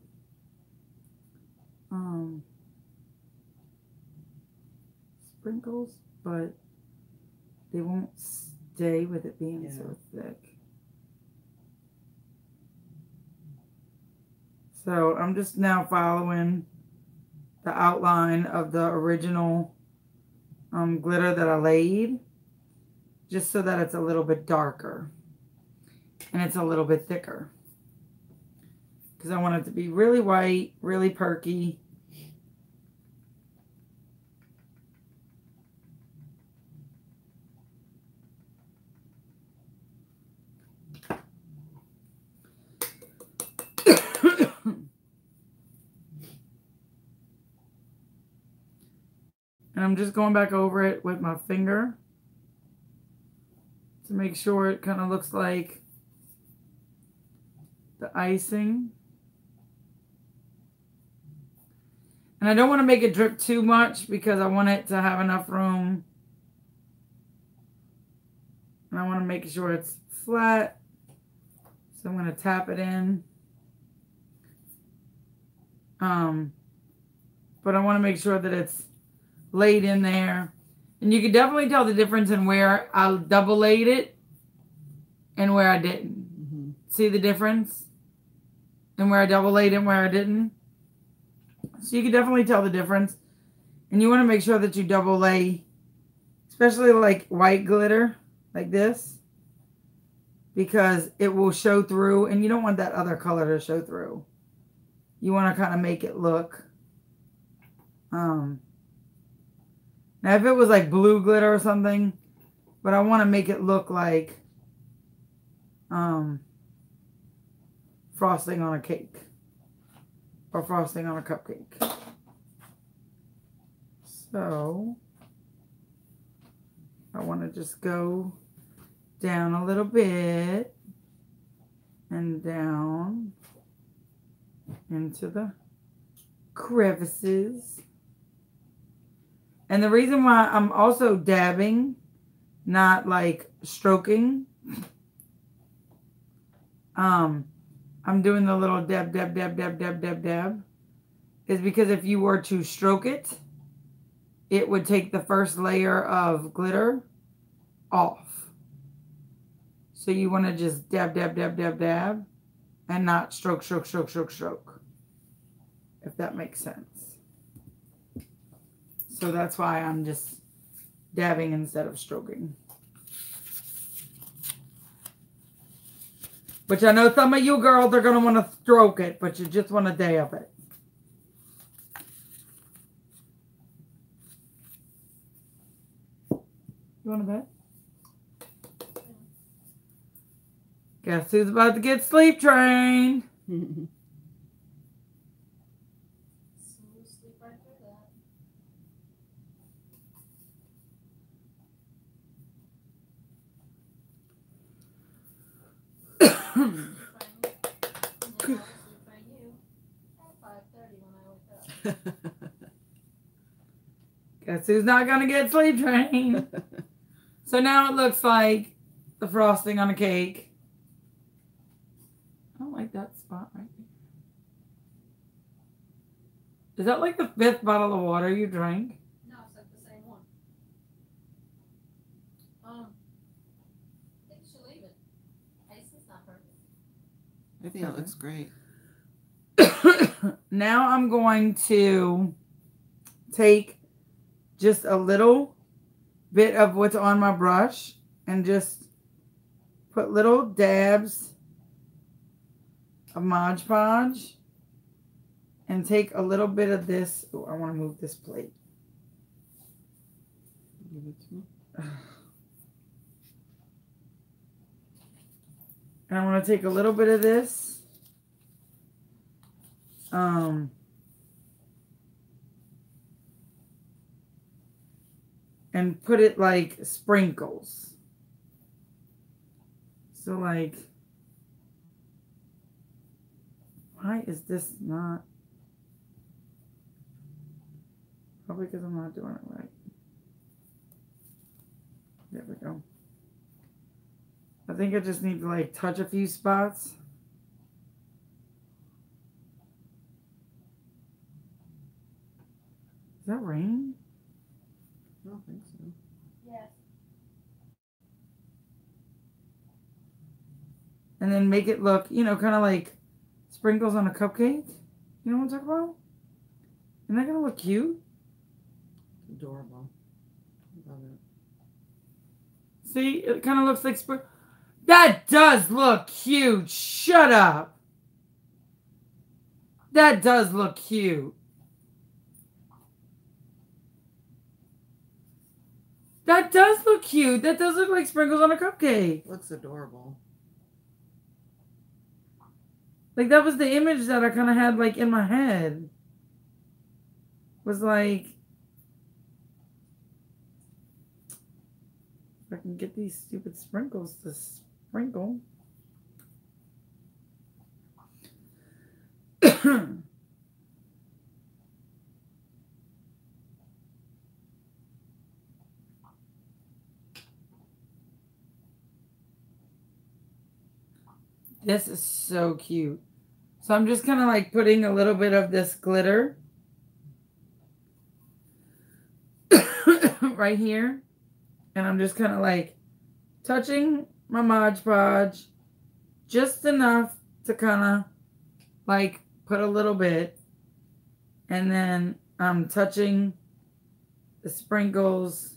sprinkles, but they won't stay with it being so thick. So I'm just now following the outline of the original glitter that I laid, just so that it's a little bit darker and it's a little bit thicker. Because I want it to be really white, really perky. And I'm just going back over it with my finger to make sure it kind of looks like the icing. And I don't want to make it drip too much because I want it to have enough room. And I want to make sure it's flat. So I'm going to tap it in. But I want to make sure that it's laid in there. And you can definitely tell the difference in where I double laid it and where I didn't. Mm-hmm. See the difference? And where I double laid and where I didn't? So you can definitely tell the difference. And you want to make sure that you double lay, especially like white glitter, like this, because it will show through, and you don't want that other color to show through. You want to kind of make it look, now if it was like blue glitter or something, but I want to make it look like frosting on a cake. Or frosting on a cupcake. So I want to just go down a little bit. and down into the crevices. And the reason why I'm also dabbing, not like stroking, I'm doing the little dab, dab, dab, dab, dab, dab, dab, is because if you were to stroke it, it would take the first layer of glitter off. So you want to just dab, dab, dab, dab, dab, and not stroke, stroke, stroke, stroke, stroke. If that makes sense. So that's why I'm just dabbing instead of stroking. Which I know some of you girls are going to want to stroke it, but you just want to dab it. You want to bet? Guess who's about to get sleep trained? Sleep right through that. Sleep by you at 5:30 when I wake up. Guess who's not going to get sleep trained? So now it looks like the frosting on a cake. I don't like that spot right there. Is that like the 5th bottle of water you drank? No, it's like the same one. I think you should leave it. Ice is not perfect. I think it looks great. Now I'm going to take just a little bit of what's on my brush and just put little dabs of Mod Podge and take a little bit of this. Oh, I want to move this plate. Give it to me. And I want to take a little bit of this. And put it like sprinkles. So like, why is this not? Probably because I'm not doing it right. There we go. I think I just need to like touch a few spots. Is that rain? I don't think so. Yes. And then make it look, you know, kind of like sprinkles on a cupcake. You know what I'm talking about? Isn't that going to look cute? Adorable. Love it. See, it kind of looks like that does look cute. Shut up. That does look cute. That does look cute. That does look like sprinkles on a cupcake. Looks adorable. Like, that was the image that I kind of had, like, in my head. Was like, if I can get these stupid sprinkles to sprinkle. This is so cute. So I'm just kind of like putting a little bit of this glitter right here. And I'm just kind of like touching my Mod Podge just enough to kind of like put a little bit. And then I'm touching the sprinkles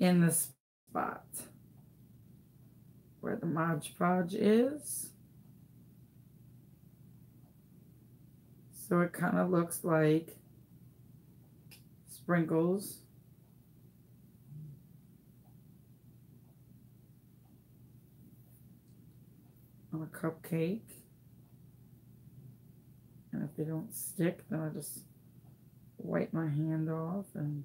in the spot where the Mod Podge is. So it kind of looks like sprinkles. On a cupcake. And if they don't stick, then I just wipe my hand off. And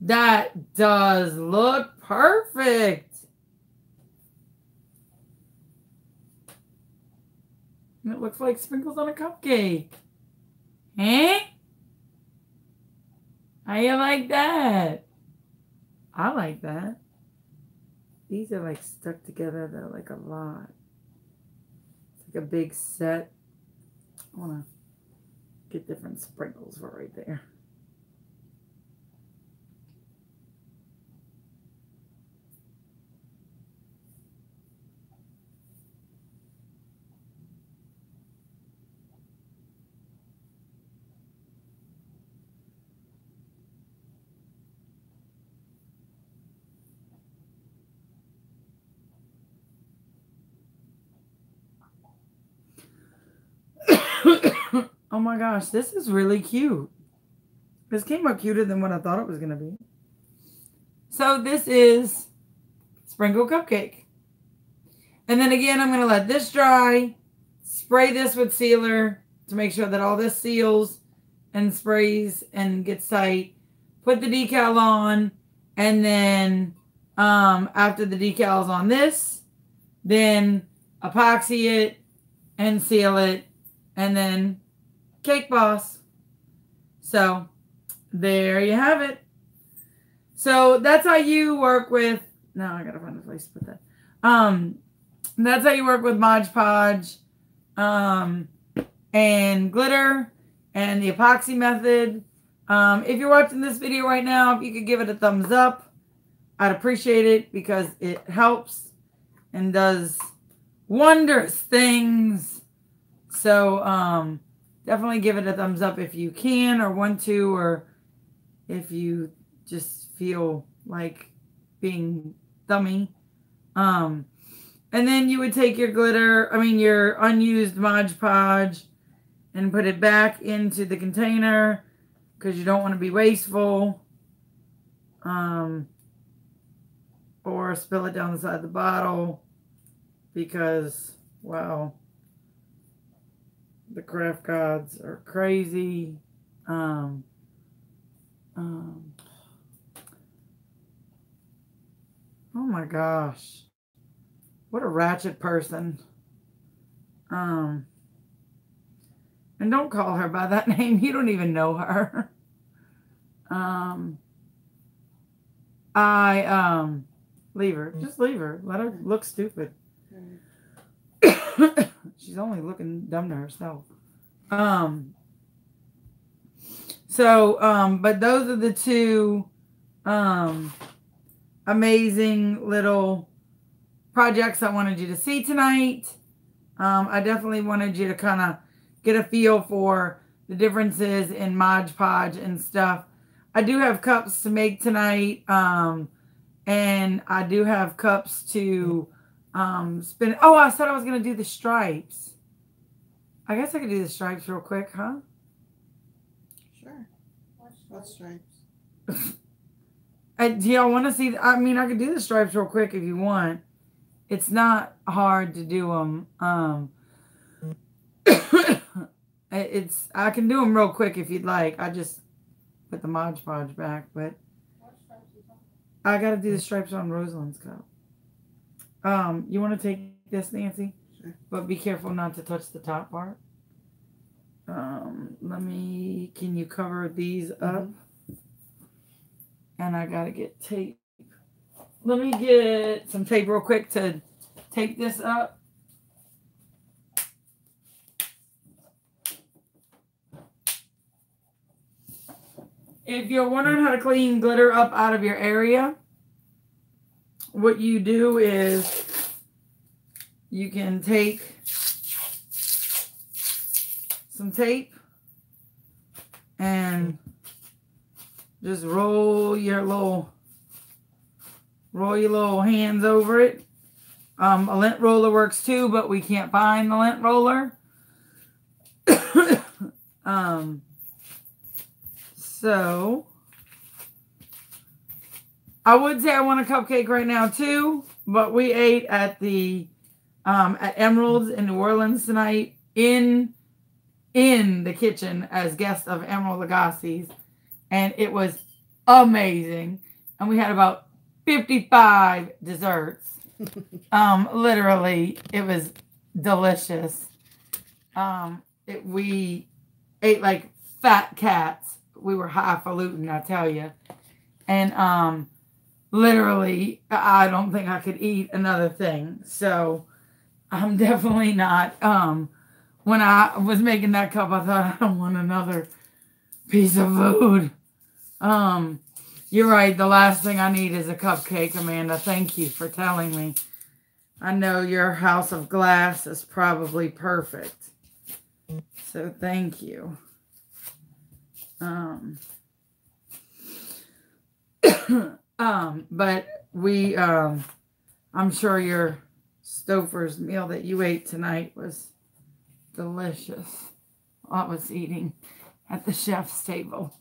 that does look perfect. And it looks like sprinkles on a cupcake. Eh? How you like that? I like that. These are like stuck together though, like a lot. It's like a big set. I want to get different sprinkles for right there. Oh my gosh, this is really cute. This came out cuter than what I thought it was going to be. So this is sprinkle cupcake. And then again, I'm going to let this dry. Spray this with sealer to make sure that all this seals and sprays and gets tight. Put the decal on. And then after the decal's on this, then epoxy it and seal it. And then Cake Boss. So there you have it. So that's how you work with, no, I gotta find a place to put that. That's how you work with Mod Podge and glitter and the epoxy method. If you're watching this video right now, if you could give it a thumbs up, I'd appreciate it because it helps and does wondrous things. So definitely give it a thumbs up if you can or want to, or if you just feel like being dummy. And then you would take your glitter, your unused Mod Podge and put it back into the container because you don't want to be wasteful. Or spill it down the side of the bottle because, well, the craft gods are crazy. Oh my gosh. What a ratchet person. And don't call her by that name. You don't even know her. Leave her. Just leave her. Let her look stupid. She's only looking dumb to herself. But those are the two amazing little projects I wanted you to see tonight. I definitely wanted you to kind of get a feel for the differences in Mod Podge and stuff. I do have cups to make tonight. And I do have cups to spin. Oh, I said I was going to do the stripes. I guess I could do the stripes real quick, huh? Sure. What stripes? Do y'all want to see? I could do the stripes real quick if you want. It's not hard to do them. I can do them real quick if you'd like. I just put the Mod Podge back, but I got to do the stripes on Rosalind's cup. You want to take this, Nancy? Sure. But be careful not to touch the top part. Can you cover these up? And I got to get tape. Let me get some tape real quick to tape this up. If you're wondering how to clean glitter up out of your area, what you do is you can take some tape and just roll your little hands over it. A lint roller works too, but we can't find the lint roller. So I would say I want a cupcake right now too, but we ate at the at Emerald's in New Orleans tonight in the kitchen as guests of Emerald Lagasse's, and it was amazing. And we had about 55 desserts. Literally, it was delicious. We ate like fat cats. We were highfalutin, I tell you. And literally, I don't think I could eat another thing. So I'm definitely not. When I was making that cup, I thought I don't want another piece of food. You're right. The last thing I need is a cupcake, Amanda. Thank you for telling me. I know your house of glass is probably perfect. So thank you. But we, I'm sure your Stouffer's meal that you ate tonight was delicious. I was eating at the chef's table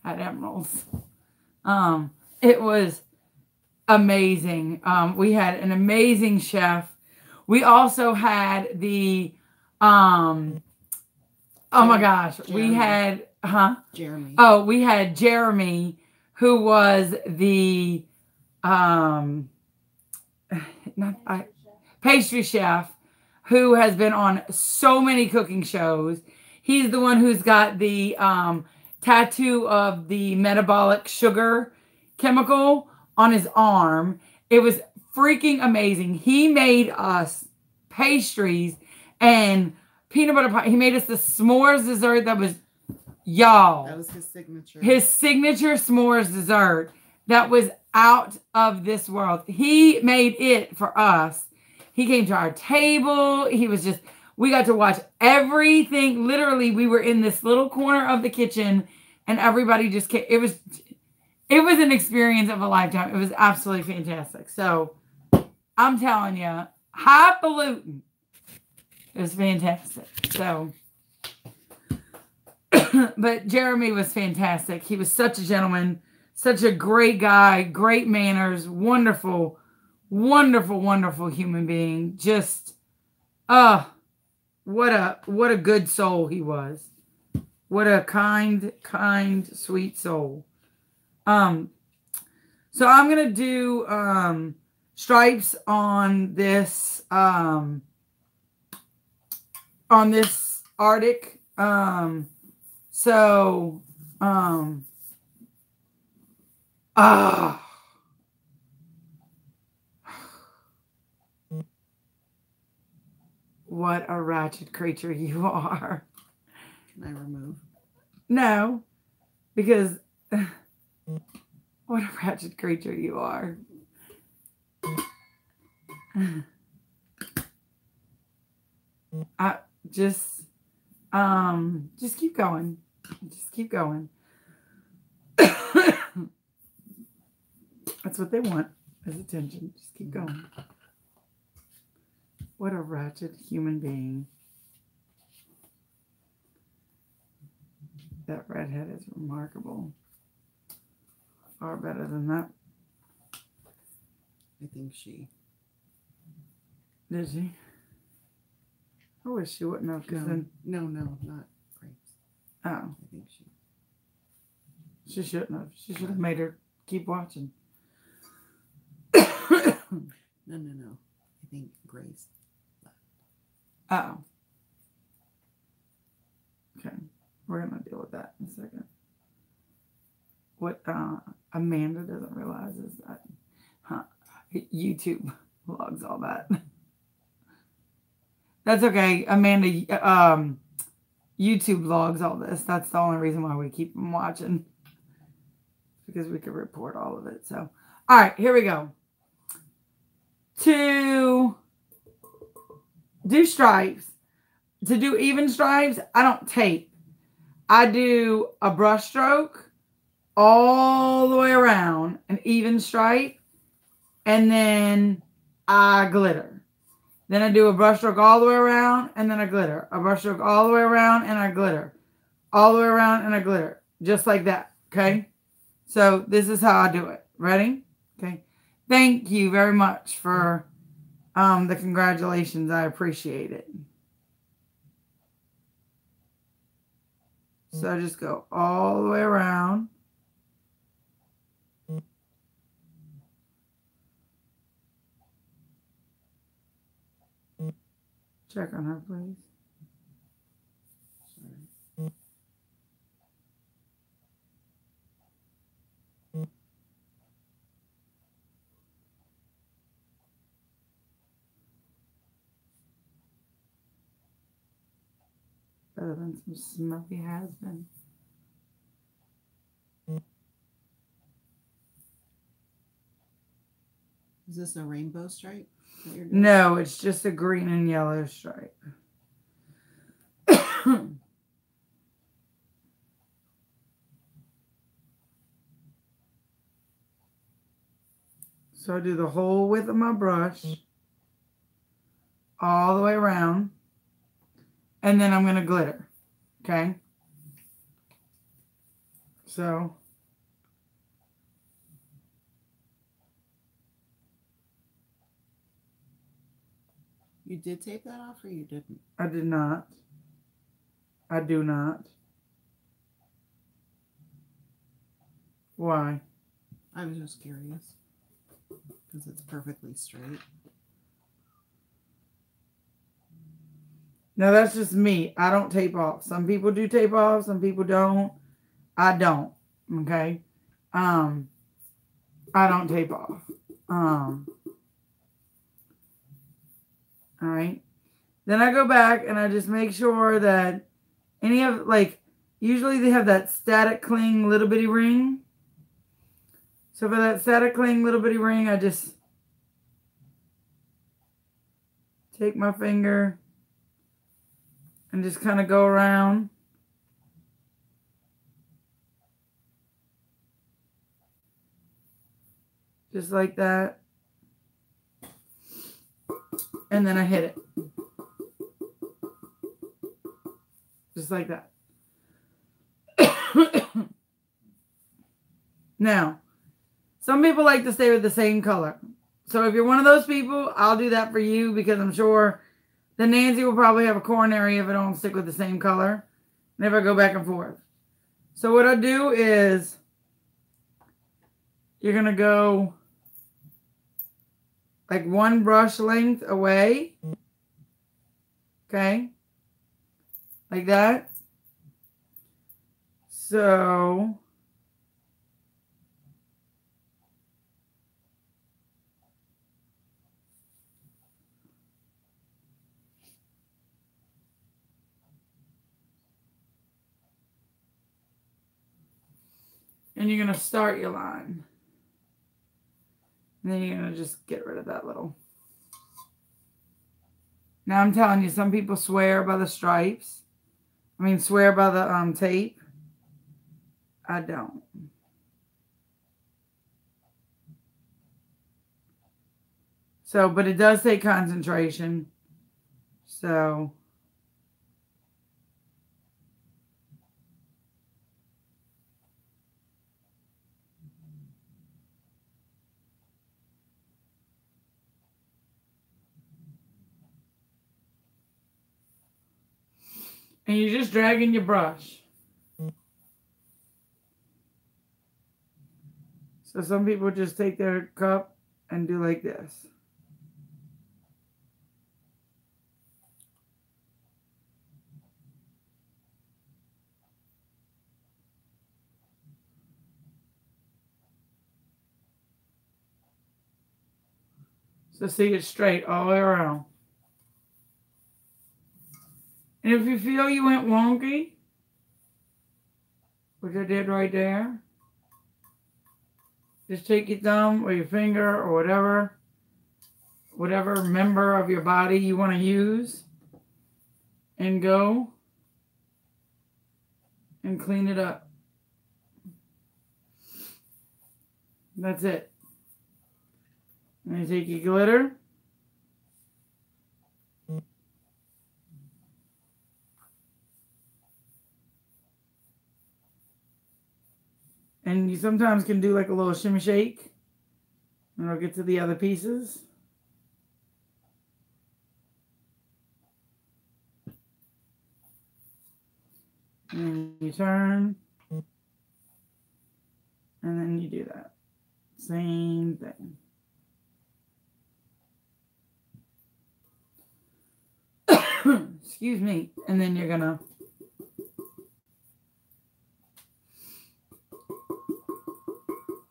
at Emerald's. It was amazing. We had an amazing chef. We also had the, oh my gosh, Jeremy. we had, Jeremy. Oh, we had Jeremy, who was the, pastry chef, who has been on so many cooking shows. He's the one who's got the tattoo of the metabolic sugar chemical on his arm. It was freaking amazing. He made us pastries and peanut butter pie. He made us the s'mores dessert that was, y'all. That was his signature. His signature s'mores dessert that was out of this world. He made it for us. He came to our table. He was just, we got to watch everything. Literally, we were in this little corner of the kitchen and everybody just came. It was an experience of a lifetime. It was absolutely fantastic. So I'm telling you, highfalutin. It was fantastic. So, but Jeremy was fantastic. He was such a gentleman, such a great guy, great manners, wonderful, wonderful, wonderful human being. Just, what a good soul he was. What a kind, sweet soul. So I'm going to do, stripes on this Arctic. What a ratchet creature you are. Can I remove? No, because what a ratchet creature you are. Just keep going. Just keep going. That's what they want, is attention. Just keep going. What a ratchet human being. That redhead is remarkable. Far better than that. I think she. Did she? I wish she wouldn't have. No, not grapes. Oh. I think she. She shouldn't have. She should have made her keep watching. No. I think Grace. Oh. Okay. We're going to deal with that in a second. What Amanda doesn't realize is that YouTube logs all that. That's okay. Amanda, YouTube logs all this. That's the only reason why we keep them watching. Because we could report all of it. So, all right, here we go. To do stripes, to do even stripes, I don't tape. I do a brush stroke all the way around, an even stripe, and then I glitter. Then I do a brush stroke all the way around, and then I glitter. A brush stroke all the way around, and I glitter. All the way around, and I glitter. Just like that, okay? So this is how I do it. Ready? Okay. Thank you very much for the congratulations. I appreciate it. So I just go all the way around. Check on her, please. better than some smoky has-been. Is this a rainbow stripe that you're doing? No, it's just a green and yellow stripe. So I do the whole width of my brush all the way around, and then I'm going to glitter, okay? So You did tape that off, or you didn't? I did not. I do not. Why? I was just curious. Because it's perfectly straight. Now that's just me. I don't tape off. Some people do tape off, some people don't. I don't. Okay? I don't tape off. Alright. Then I go back and I just make sure that any of, like, usually they have that static cling little bitty ring. So for that static cling little bitty ring, I just take my finger and just kind of go around. Just like that. And then I hit it. Just like that. Now, some people like to stay with the same color. So if you're one of those people, I'll do that for you because I'm sure that Nancy will probably have a coronary if I don't stick with the same color. And if I go back and forth. So what I do is you're going to go like one brush length away. Okay. Like that. So and you're going to start your line. And then you're going to just get rid of that little. Now I'm telling you, some people swear by the stripes. I mean, swear by the tape. I don't. So, but it does take concentration. So. And you're just dragging your brush. So some people just take their cup and do like this. So see, it's straight all the way around. And if you feel you went wonky, which I did right there, just take your thumb or your finger or whatever member of your body you want to use, and go and clean it up. That's it. And you take your glitter. And you sometimes can do like a little shimmy shake. And it'll get to the other pieces. And you turn. And then you do that. Same thing. Excuse me. And then you're going to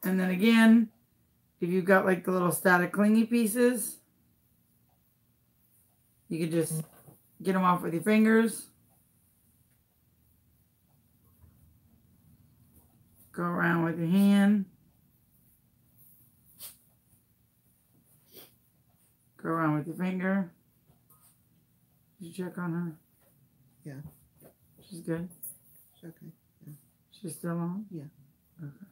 and then again, if you've got like the little static clingy pieces, you could just get them off with your fingers. with your hand. Go around with your finger. Did you check on her? Yeah. She's good? She's okay. Yeah. She's still on? Yeah. Okay.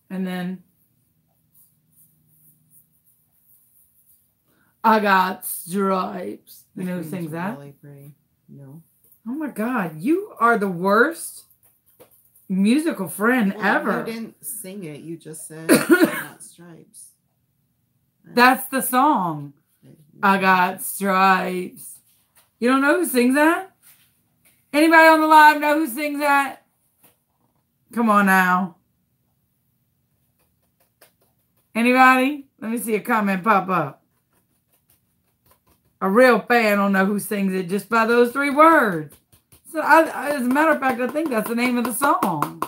And then I got stripes. You know who sings that? Really pretty. No. Oh my God, you are the worst musical friend ever. You didn't sing it. You just said I got stripes. That's the song. I got stripes. You don't know who sings that? Anybody on the live know who sings that? Come on now. Anybody? Let me see a comment pop up. A real fan will know who sings it just by those 3 words. So, as a matter of fact, I think that's the name of the song.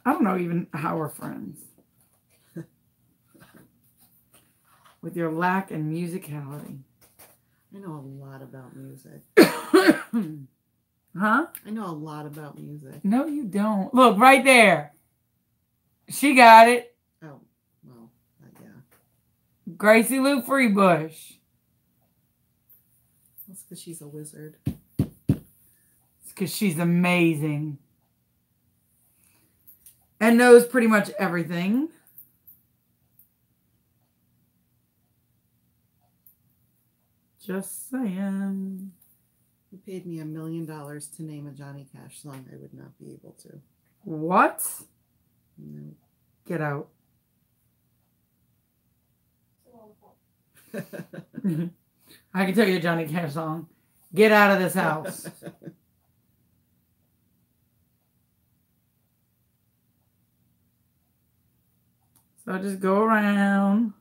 I don't know even how we're friends. With your lack in musicality. I know a lot about music. Huh? I know a lot about music. No, you don't. Look, right there. She got it. Oh, well, yeah. Gracie Lou Freebush. That's because she's a wizard. It's because she's amazing. And knows pretty much everything. Just saying. You paid me $1 million to name a Johnny Cash song. I would not be able to. What? No. Get out. I can tell you a Johnny Cash song. Get out of this house. So just go around.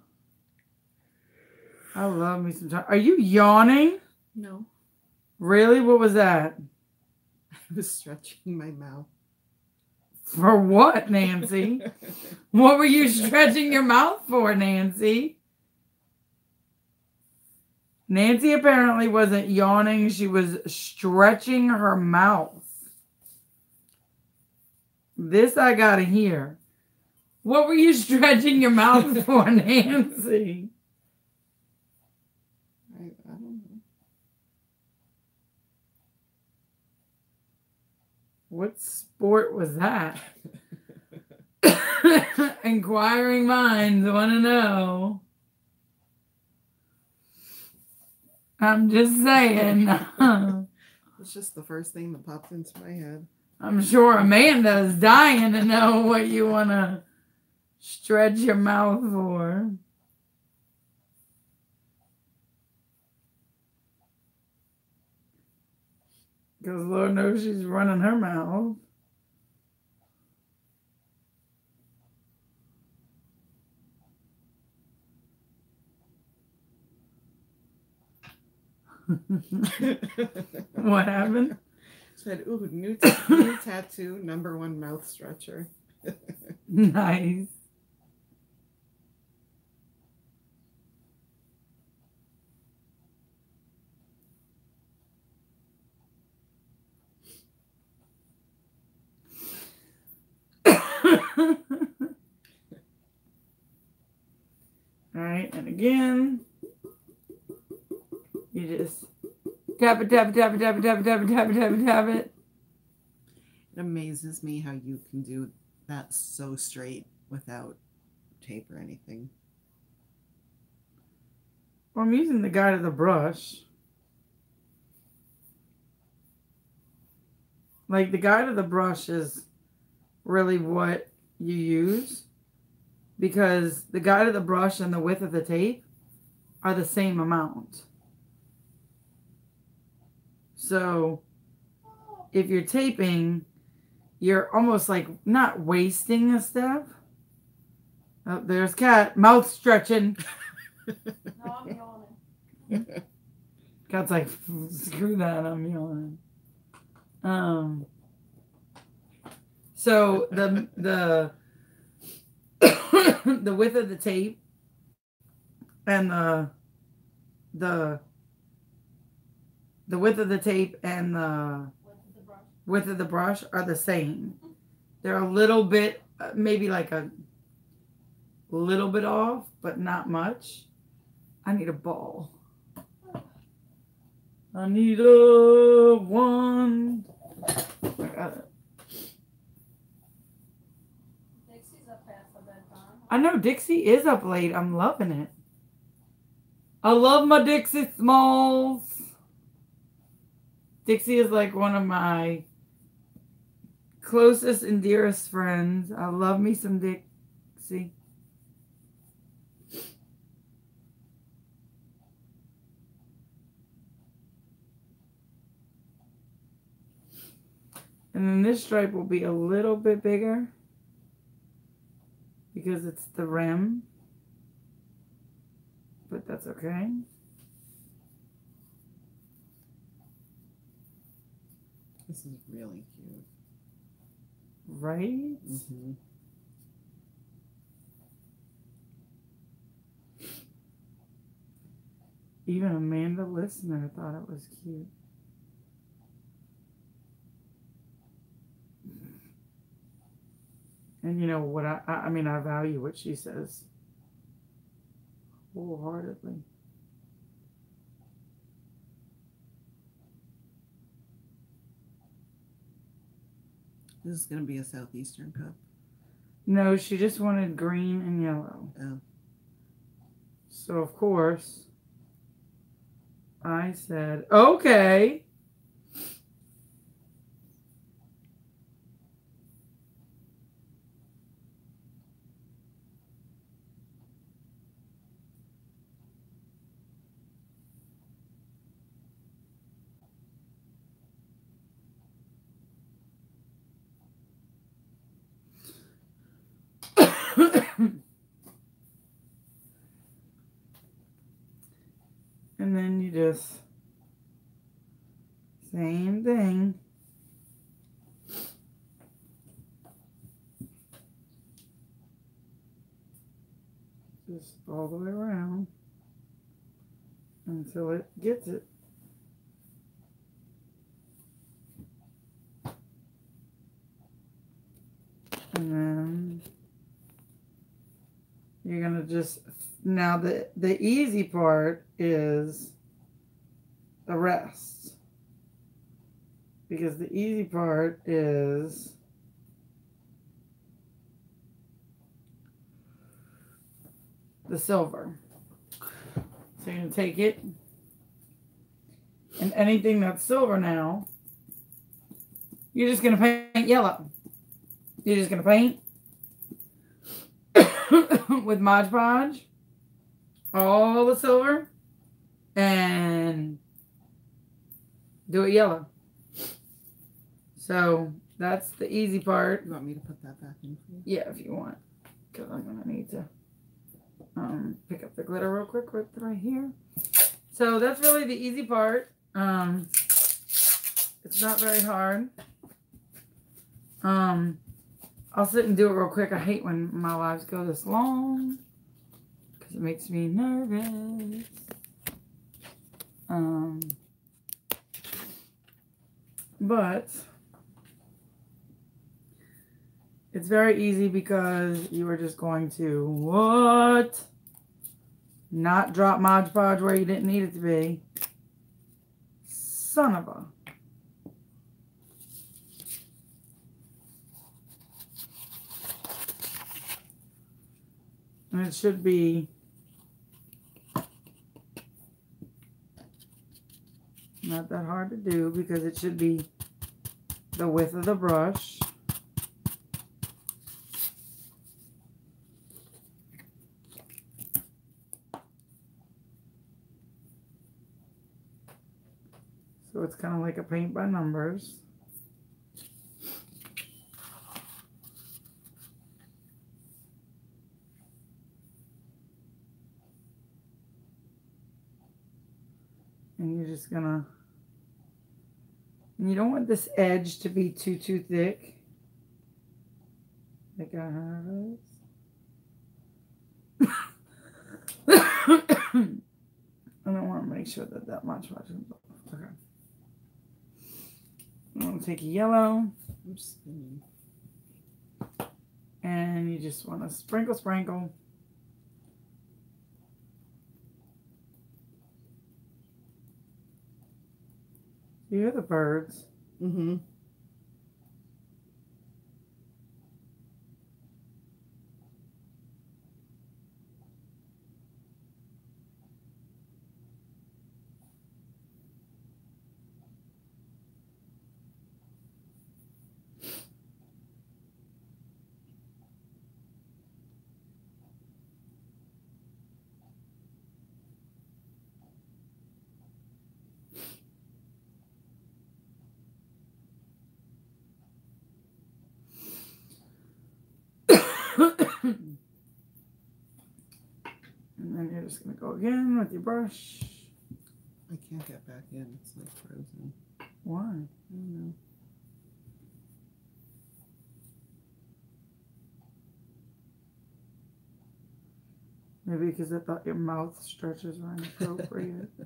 I love me some time. Are you yawning? No. Really? What was that? I was stretching my mouth. For what, Nancy? What were you stretching your mouth for, Nancy? Nancy apparently wasn't yawning. She was stretching her mouth. This I gotta hear. What were you stretching your mouth for, Nancy? I don't know. What sport was that? Inquiring minds want to know. I'm just saying. It's just the first thing that popped into my head. I'm sure Amanda's dying to know what you want to stretch your mouth for. Because Lord knows she's running her mouth. What happened? Said, ooh, new tattoo, #1 mouth stretcher. Nice. All right, and again, you just tap it, tap it, tap it, tap it, tap it, tap it, tap it, tap it, tap it. It amazes me how you can do that so straight without tape or anything. Well, I'm using the guide of the brush. Like, the guide of the brush is really what you use, because the guide of the brush and the width of the tape are the same amount. So if you're taping, you're almost like not wasting a step. Oh, there's Cat, mouth stretching. No, I'm yawning. Cat's like, screw that, I'm yawning. So the width of the tape and the width of the tape and the width of the brush are the same. They're a little bit, maybe like a little bit off, but not much. I need a ball. I need a one. I got it. Dixie's up past the bedtime. I know Dixie is up late. I'm loving it. I love my Dixie Smalls. Dixie is like one of my closest and dearest friends. I love me some Dixie. And then this stripe will be a little bit bigger because it's the rim, but that's okay. This is really cute. Right? Mm-hmm. Even Amanda Listener thought it was cute. And you know what I mean, I value what she says wholeheartedly. This is going to be a Southeastern cup. No, she just wanted green and yellow. Oh. So, of course, I said, okay. And then you just, same thing. Just all the way around until it gets it. And then you're going to just, now the easy part is the rest. Because the easy part is the silver. So you're going to take it, and anything that's silver now, you're just going to paint yellow. You're just going to paint with Mod Podge all the silver and do it yellow. So that's the easy part. You want me to put that back in for you? Yeah, if you want, because I'm going to need to pick up the glitter real quick right here. So that's really the easy part. It's not very hard. I'll sit and do it real quick. I hate when my lives go this long because it makes me nervous. But it's very easy because you are just going to, what? Not drop Mod Podge where you didn't need it to be. Son of a. And it should be not that hard to do because it should be the width of the brush. So it's kind of like a paint by numbers. And you're just gonna, and you don't want this edge to be too thick. Like ours. I don't want to make sure that much wasn't. Okay. I'm going to take a yellow. I'm spinning. And you just want to sprinkle, sprinkle. You hear the birds. Mm-hmm. And then you're just going to go again with your brush. I can't get back in. It's like frozen. Why? I don't know. Maybe because I thought your mouth stretches were inappropriate. I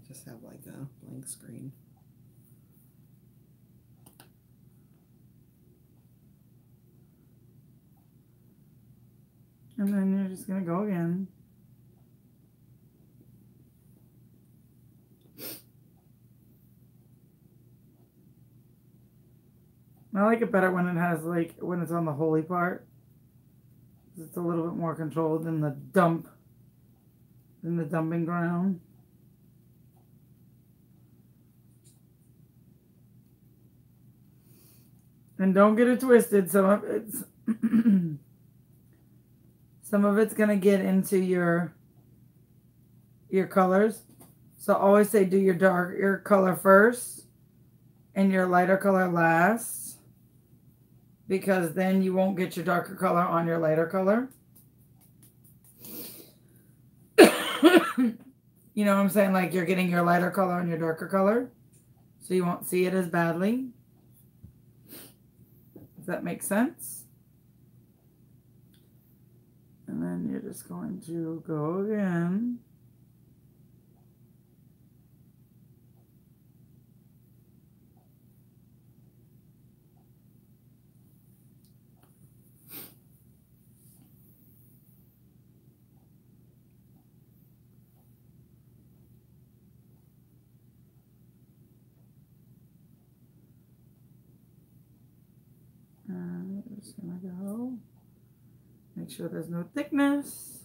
just have like a blank screen. And then you're just going to go again. I like it better when it has like, when it's on the holy part. It's a little bit more controlled than the dumping ground. And don't get it twisted. Some of it's gonna get into your colors. So always say do your color first and your lighter color last. Because then you won't get your darker color on your lighter color. You know what I'm saying? Like you're getting your lighter color on your darker color. So you won't see it as badly. Does that make sense? And then you're just going to go again. And we're just gonna go. Make sure there's no thickness.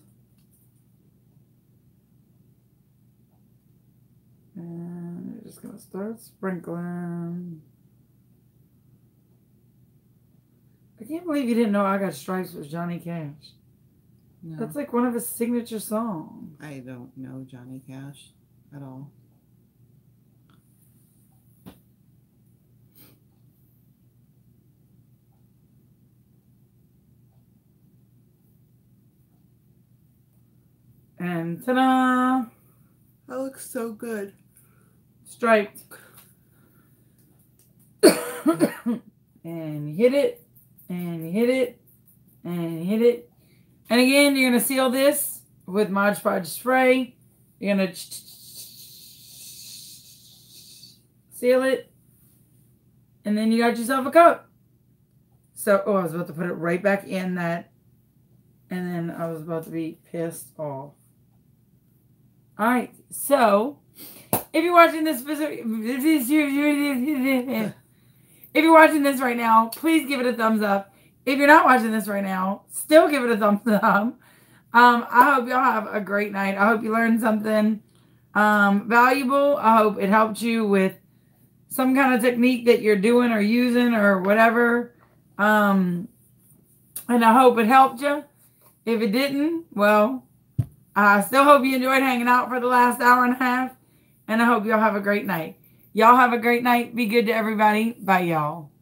And you're just gonna start sprinkling. I can't believe you didn't know I Got Stripes was Johnny Cash. No. That's like one of his signature songs. I don't know Johnny Cash at all. And ta-da! That looks so good. Striped. And hit it. And hit it. And hit it. And again, you're going to seal this with Mod Podge spray. You're going to seal it. And then you got yourself a cup. So, oh, I was about to put it right back in that. And then I was about to be pissed off. All right. So, if you're watching this, if you're watching this right now, please give it a thumbs up. If you're not watching this right now, still give it a thumbs up. I hope y'all have a great night. I hope you learned something valuable. I hope it helped you with some kind of technique that you're doing or using or whatever. And I hope it helped you. If it didn't, well, I still hope you enjoyed hanging out for the last hour and a half. And I hope y'all have a great night. Y'all have a great night. Be good to everybody. Bye, y'all.